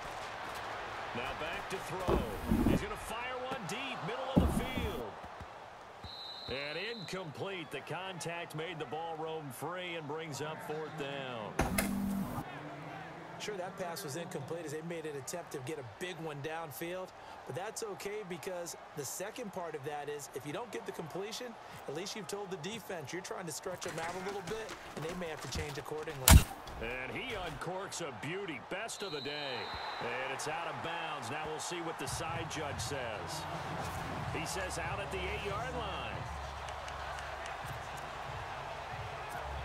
Now back to throw. He's going to fire one deep, middle of the field. And incomplete. The contact made the ball roam free and brings up 4th down. Sure, that pass was incomplete as they made an attempt to get a big one downfield. But that's okay because the second part of that is if you don't get the completion, at least you've told the defense you're trying to stretch them out a little bit, and they may have to change accordingly. And he uncorks a beauty. Best of the day. And it's out of bounds. Now we'll see what the side judge says. He says out at the 8-yard line.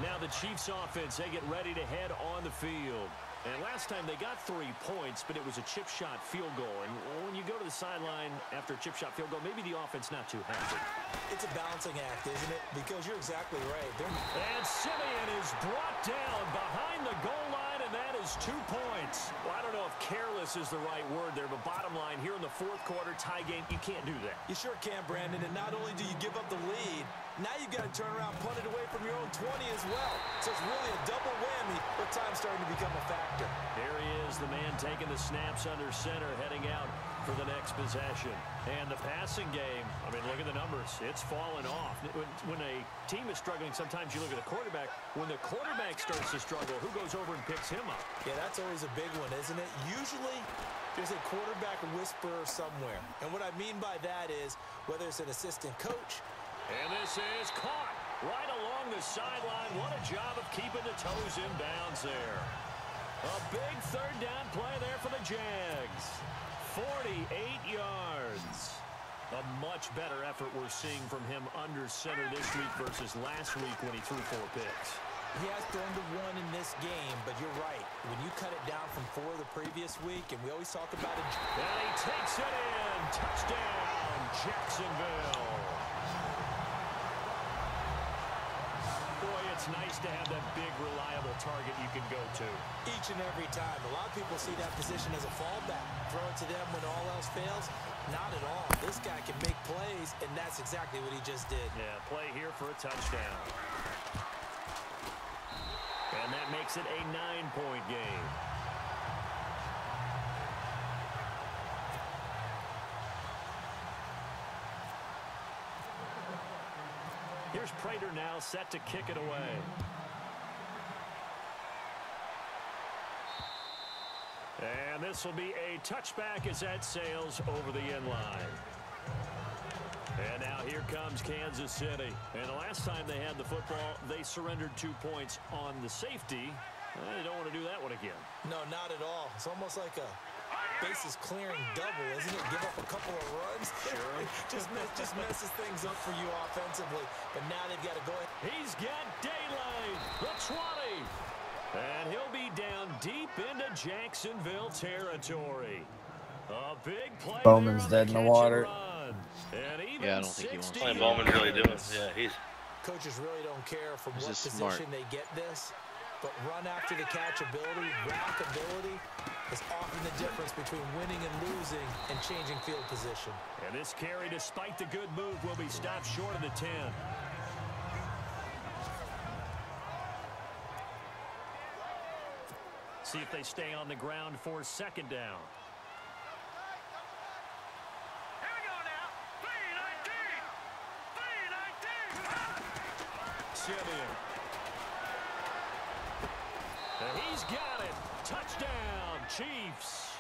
Now the Chiefs offense, they get ready to head on the field. And last time they got 3 points, but it was a chip shot field goal. And when you go to the sideline after a chip shot field goal, maybe the offense not too happy. It's a balancing act, isn't it? Because you're exactly right. And Simeon is brought down behind the goal line, and that is 2 points. Well, I don't know if careless is the right word there, but bottom line, here in the 4th quarter, tie game, you can't do that. You sure can, Brandon. And not only do you give up the lead, now you got to turn around, punt it away from your own 20 as well. So it's really a double whammy, but time's starting to become a factor. Here he is, the man taking the snaps under center, heading out for the next possession. And the passing game, I mean, look at the numbers. It's fallen off. When a team is struggling, sometimes you look at the quarterback. When the quarterback starts to struggle, who goes over and picks him up? Yeah, that's always a big one, isn't it? Usually, there's a quarterback whisperer somewhere. And what I mean by that is, whether it's an assistant coach. And this is caught right along the sideline. What a job of keeping the toes in bounds there. A big 3rd down play there for the Jags. 48 yards. A much better effort we're seeing from him under center this week versus last week when he threw 4 picks. He has thrown the 1 in this game, but you're right. When you cut it down from 4 the previous week, and we always talk about it. And he takes it in. Touchdown, Jacksonville. Boy, it's nice to have that big, reliable target you can go to. Each and every time. A lot of people see that position as a fallback. Throw it to them when all else fails. Not at all. This guy can make plays, and that's exactly what he just did. Yeah, play here for a touchdown. And that makes it a 9-point game. Here's Prater now set to kick it away. And this will be a touchback as that sails over the end line. And now here comes Kansas City. And the last time they had the football, they surrendered 2 points on the safety. They don't want to do that one again. No, not at all. It's almost like a bases clearing double, isn't it? Give up a couple of runs. Sure. just messes things up for you offensively. But now they've got to go ahead. He's got daylight. The 20. And he'll be down deep into Jacksonville territory. A big play. Bowman's dead in the water. Yeah, I don't think he wants to. Playing Bowman really doing. Yeah, he's. Coaches really don't care from what position smart. they get this. But run after the catch ability, rock ability is often the difference between winning and losing and changing field position. And this carry, despite the good move, will be stopped short of the 10. See if they stay on the ground for 2nd down. Here we go now. 3-19. Simeon. And he's got it. Touchdown, Chiefs.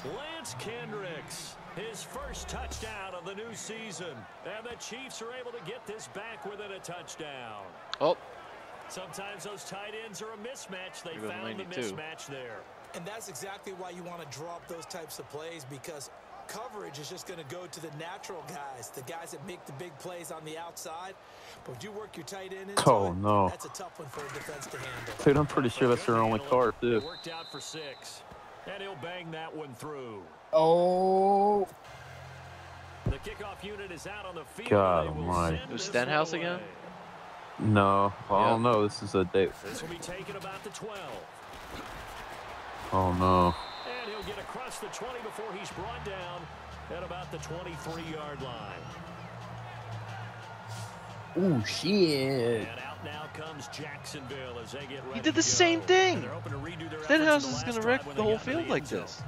Lance Kendricks, his first touchdown of the new season. And the Chiefs are able to get this back within a touchdown. Oh. Sometimes those tight ends are a mismatch. They found the mismatch there. And that's exactly why you want to draw up those types of plays, because coverage is just going to go to the natural guys, the guys that make the big plays on the outside. But if you work your tight end into it, that's a tough one for a defense to handle. Dude, I'm pretty sure that's their only car, too. It worked out for 6. And he'll bang that one through. Oh. The kickoff unit is out on the field. God almighty. It was Stenhouse again? No, well, I don't know. This is a date. This will be taken about the 12. Oh no. And he'll get across the 20 before he's brought down at about the 23-yard line. Ooh, shit. And out now comes Jacksonville as they get ready. He did the same thing. Stenhouse is going to wreck the whole field like this.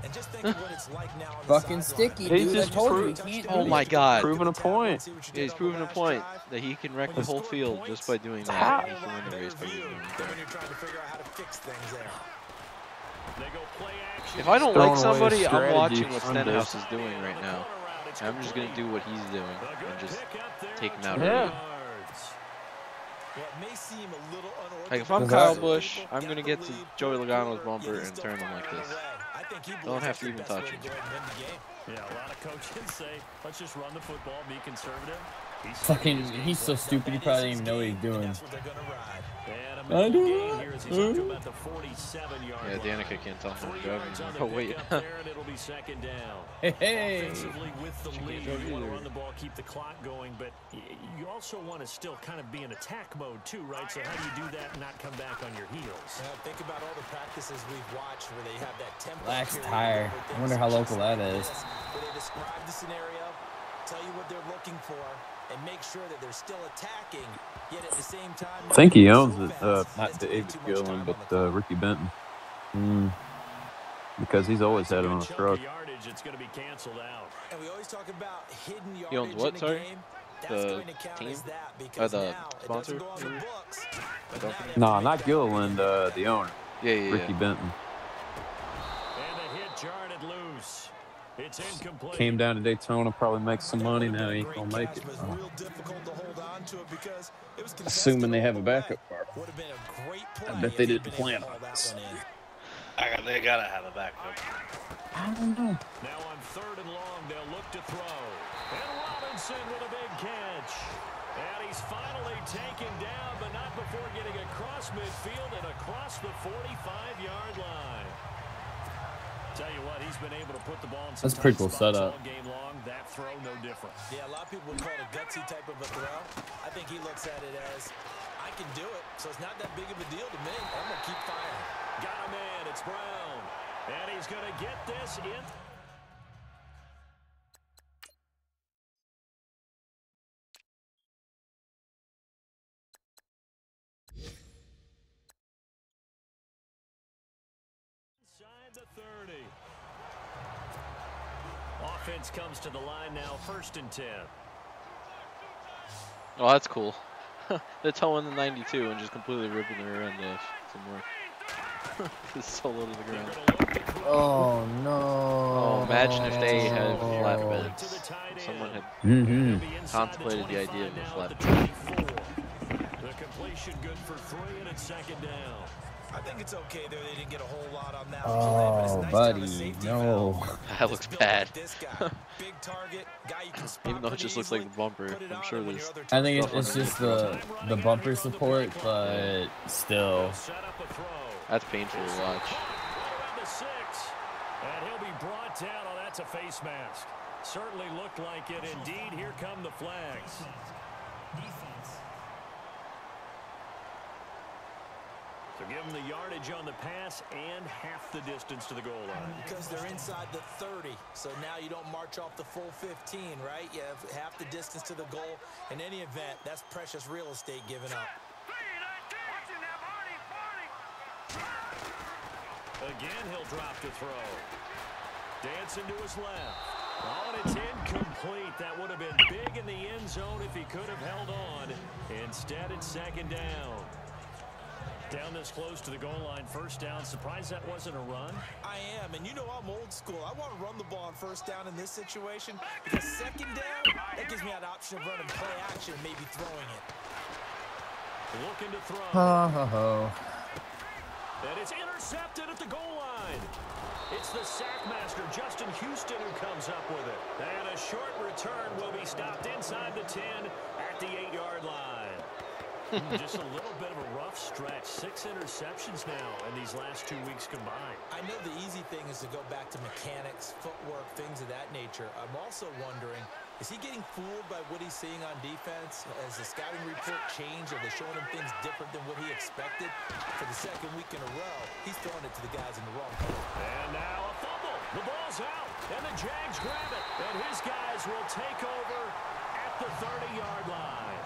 Fucking sticky, He's dude. just I told you he can't Oh do my it. God. Proving a point. Yeah, he's proven a point that he can wreck the whole field just by doing that. He can win the race by doing that. If I don't like somebody, I'm watching what Stenhouse is doing right now. And I'm just going to do what he's doing and just take him out. Yeah. Like, if I'm Kyle Busch, I'm going to get to Joey Logano's bumper and turn him like this. Don't have to even touch him. Yeah, a lot of coaches say, let's just run the football, be conservative. Fucking, he's so stupid, he probably didn't even know what he's doing. I do. Yeah, Danica can't tell him to drive. Oh, wait. It'll be second down. Hey. Offensively with the lead, you want to run the ball, keep the clock going, but you also want to still kind of be in attack mode too, right? So how do you do that and not come back on your heels? Think about all the practices we've watched where they have that tempo. Lax tire. I wonder how local that is. Where they describe the scenario, tell you what they're looking for, and make sure that they're still attacking, yet at the same time... I think he owns it. Not David Gillen, but Ricky Benton. Because he's always had it on his truck. It's going to be canceled out. And we always talk about hidden He owns what, sorry? The team? The sponsor? No, not Gilliland, the owner. Yeah. Ricky Benton. And the hit jarred loose. It's incomplete. Came down to Daytona, probably make some money. Now he ain't gonna make it. Assuming they have a backup car. I bet they didn't plan on this. They gotta have a backup. I don't know. Now on 3rd and long, they'll look to throw. And Robinson with a big catch. And he's finally taken down, but not before getting across midfield and across the 45-yard line. Tell you what, he's been able to put the ball in some That's pretty cool setup. all game long. That throw, no different. Yeah, a lot of people would call it a gutsy type of a throw. I think he looks at it as, I can do it, so it's not that big of a deal to me. I'm going to keep firing. Got a man, it's Brown. And he's going to get this in. Inside the 30. Offense comes to the line now, 1st and 10. Oh, that's cool. They're towing the 92 and just completely ripping the rear end off some more. It's so low to the ground. Oh, no. Oh, imagine if they had flatbeds. Someone had contemplated the idea of a flatbed. The completion good for 3, and it's 2nd down. I think it's okay there. They didn't get a whole lot on that. Oh, buddy, no. That looks bad. Big target, guy you can spot. Even though it just looks like the bumper, I'm sure there's... I think it's just the bumper support, but still. That's painful to watch. And he'll be brought down. Oh, that's a face mask. Certainly looked like it. Indeed, here come the flags. So give them the yardage on the pass and half the distance to the goal line. Because they're inside the 30. So now you don't march off the full 15, right? You have half the distance to the goal. In any event, that's precious real estate given up. Again, he'll drop to throw. Dancing to his left. Oh, and it's incomplete. That would have been big in the end zone if he could have held on. Instead, it's 2nd down. Down this close to the goal line, 1st down. Surprised that wasn't a run? I am, and you know I'm old school. I want to run the ball on 1st down in this situation because 2nd down, that gives me an option of running play action, maybe throwing it. Looking to throw. And it's intercepted at the goal line. It's the sackmaster, Justin Houston, who comes up with it. And a short return will be stopped inside the 10 at the 8-yard line. Just a little bit of a rough stretch. 6 interceptions now in these last 2 weeks combined. I know the easy thing is to go back to mechanics, footwork, things of that nature. I'm also wondering, is he getting fooled by what he's seeing on defense? Has the scouting report changed? Are they showing him things different than what he expected? For the second week in a row, he's throwing it to the guys in the wrong place. And now a fumble. The ball's out, and the Jags grab it. And his guys will take over at the 30-yard line.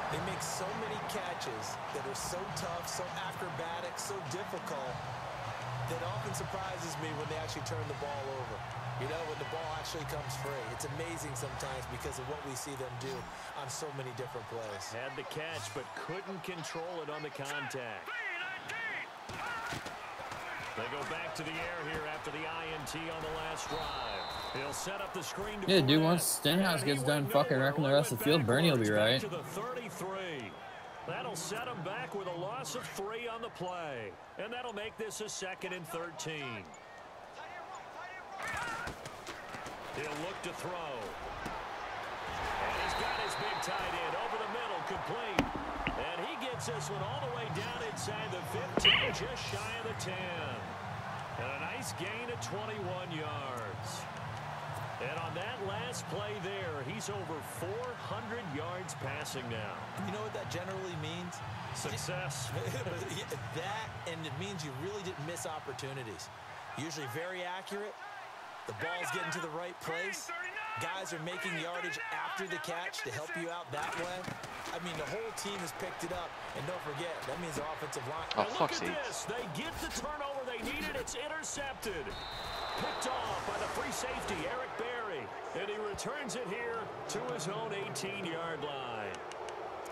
They make so many catches that are so tough, so acrobatic, so difficult, that often surprises me when they actually turn the ball over. You know, when the ball actually comes free. It's amazing sometimes because of what we see them do on so many different plays. Had the catch, but couldn't control it on the contact. They go back to the air here after the INT on the last drive. He'll set up the screen. Yeah, dude, once Stenhouse gets done fucking wrecking the rest of the field, Bernie will be right. To the 33. That'll set him back with a loss of 3 on the play. And that'll make this a 2nd and 13. He'll look to throw. And he's got his big tight end over the middle, complete. And he gets this one all the way down inside the 15, just shy of the 10. And a nice gain of 21 yards. And on that last play there, he's over 400 yards passing now. You know what that generally means? Success. That, and it means you really didn't miss opportunities. Usually very accurate. The ball's getting to the right place. Guys are making yardage after the catch to help you out that way. I mean, the whole team has picked it up. And don't forget, that means the offensive line. Oh, look at this. They get the turnover they needed. It's intercepted. Picked off by the free safety, Eric Berry. And he returns it here to his own 18-yard line.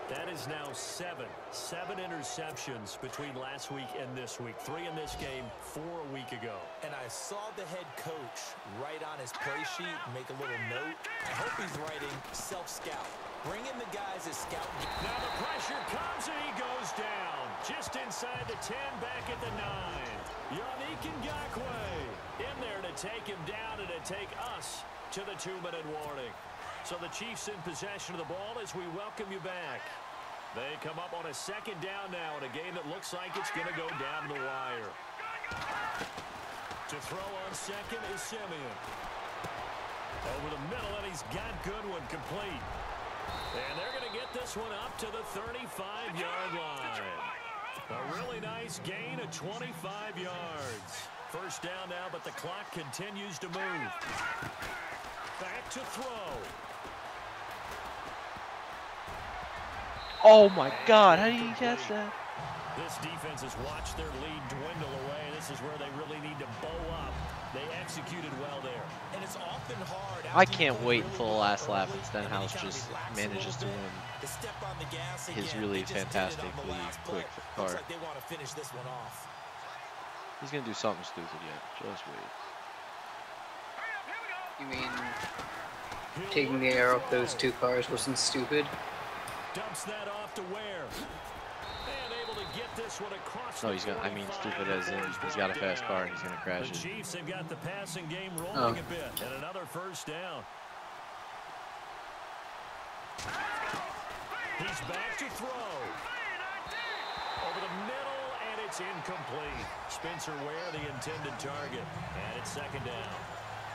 That is now 7 interceptions between last week and this week. 3 in this game, 4 a week ago. And I saw the head coach write on his play sheet, make a little note. I hope he's writing self-scout. Bring in the guys as scout. Now the pressure comes and he goes down. Just inside the 10, back at the 9. Yannick Ngakoue in there to take him down and to take us to the 2-minute warning. So the Chiefs in possession of the ball as we welcome you back. They come up on a 2nd down now in a game that looks like it's going to go down the wire. To throw on 2nd is Simeon. Over the middle, and he's got Goodwin complete. And they're going to get this one up to the 35-yard line. A really nice gain of 25 yards. 1st down now, but the clock continues to move. Back to throw. Oh my God, how do you catch that? This defense has watched their lead dwindle away. This is where they really need to bow up. They executed well there. And it's often hard. I can't wait until the last lap and Stenhouse just manages to win his really fantastically quick car. Like they want to finish this one off. He's going to do something stupid yet. Just wait. You mean taking the air off those 2 cars wasn't stupid? Dumps that off to Ware. And able to get this one across. No, he's gonna. I mean, stupid as in he's got a fast car and he's gonna crash it. The Chiefs have got the passing game rolling a bit, and another 1st down. He's back to throw. Over the middle, and it's incomplete. Spencer Ware, the intended target, and it's 2nd down.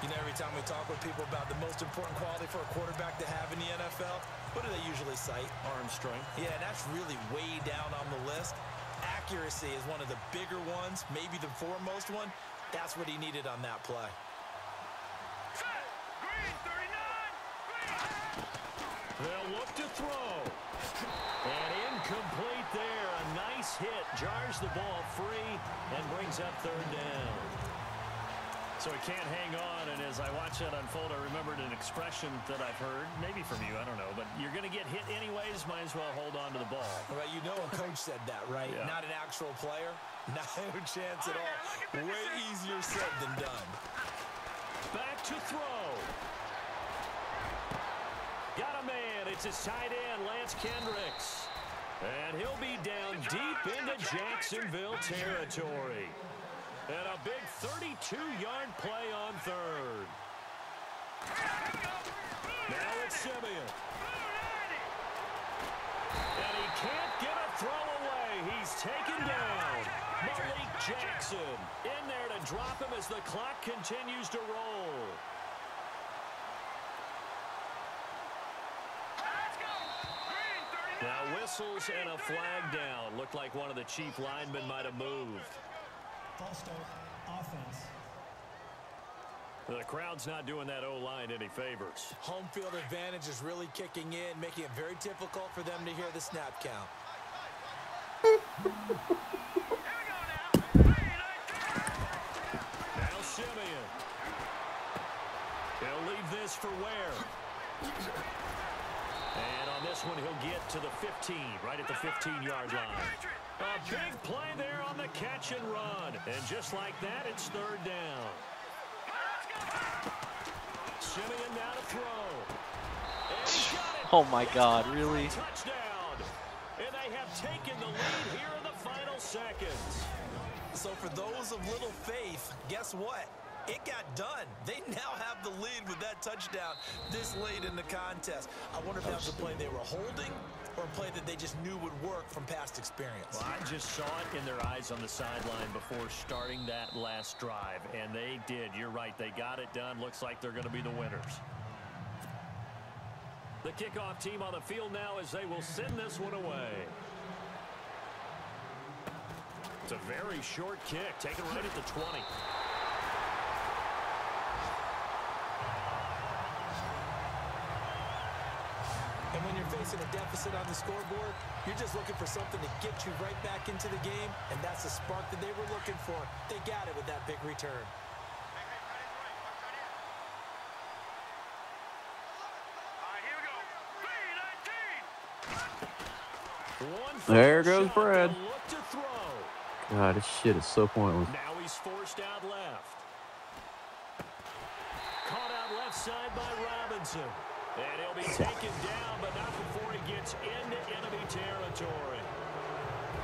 You know, every time we talk with people about the most important quality for a quarterback to have in the NFL, what do they usually cite? Arm strength. Yeah, and that's really way down on the list. Accuracy is one of the bigger ones, maybe the foremost one. That's what he needed on that play. They'll look to throw. And incomplete there. A nice hit. Jars the ball free and brings up 3rd down. So he can't hang on, and as I watch that unfold, I remembered an expression that I've heard, maybe from you, I don't know, but you're going to get hit anyways, might as well hold on to the ball. Well, you know a coach said that, right? Yeah. Not an actual player. No chance at all. Way easier said than done. Back to throw. Got a man. It's his tight end, Lance Kendricks. And he'll be down deep into Jacksonville territory. And a big 32-yard play on 3rd. Now it's Simeon. And he can't get a throw away. He's taken down. Malik Jackson in there to drop him as the clock continues to roll. Now whistles and a flag down. Looked like one of the chief linemen might have moved. False start, offense. The crowd's not doing that O-line any favors. Home field advantage is really kicking in, making it very difficult for them to hear the snap count. Now Simeon. He'll leave this for Ware. And on this one, he'll get to the 15, right at the 15-yard line. A big play there on the catch and run. And just like that, it's third down. Simeon now to throw. And he's got it. Oh my God, really? Touchdown. And they have taken the lead here in the final seconds. So for those of little faith, guess what? It got done. They now have the lead with that touchdown this late in the contest. I wonder if that was a play they were holding or a play that they just knew would work from past experience. Well, I just saw it in their eyes on the sideline before starting that last drive, and they did. You're right. They got it done. Looks like they're going to be the winners. The kickoff team on the field now as they will send this one away. It's a very short kick, taken right at the 20. And when you're facing a deficit on the scoreboard, you're just looking for something to get you right back into the game, and that's the spark that they were looking for. They got it with that big return. There goes Brad. God, this shit is so pointless. Now he's forced out left. Caught out left side by Robinson. And he'll be taken down, but not before he gets into enemy territory.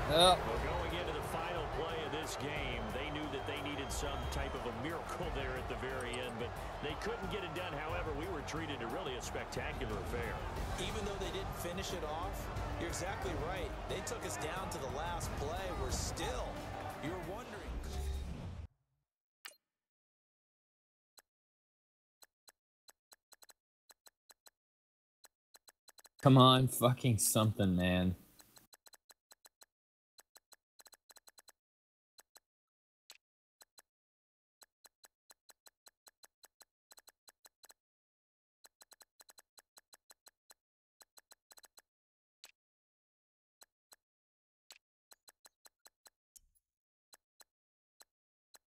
Well, going into the final play of this game, they knew that they needed some type of a miracle there at the very end, but they couldn't get it done. However, we were treated to really a spectacular affair. Even though they didn't finish it off, you're exactly right. They took us down to the last play. We're still, you're wondering. Come on, fucking something, man.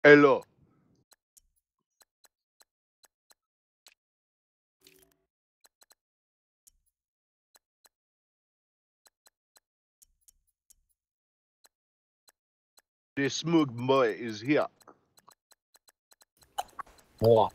Hello. The smug boy is here. What?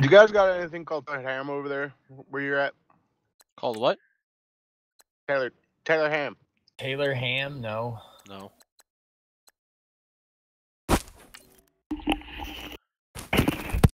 You guys got anything called ham over there where you're at? Called what? Taylor Ham. Taylor Ham? No. No.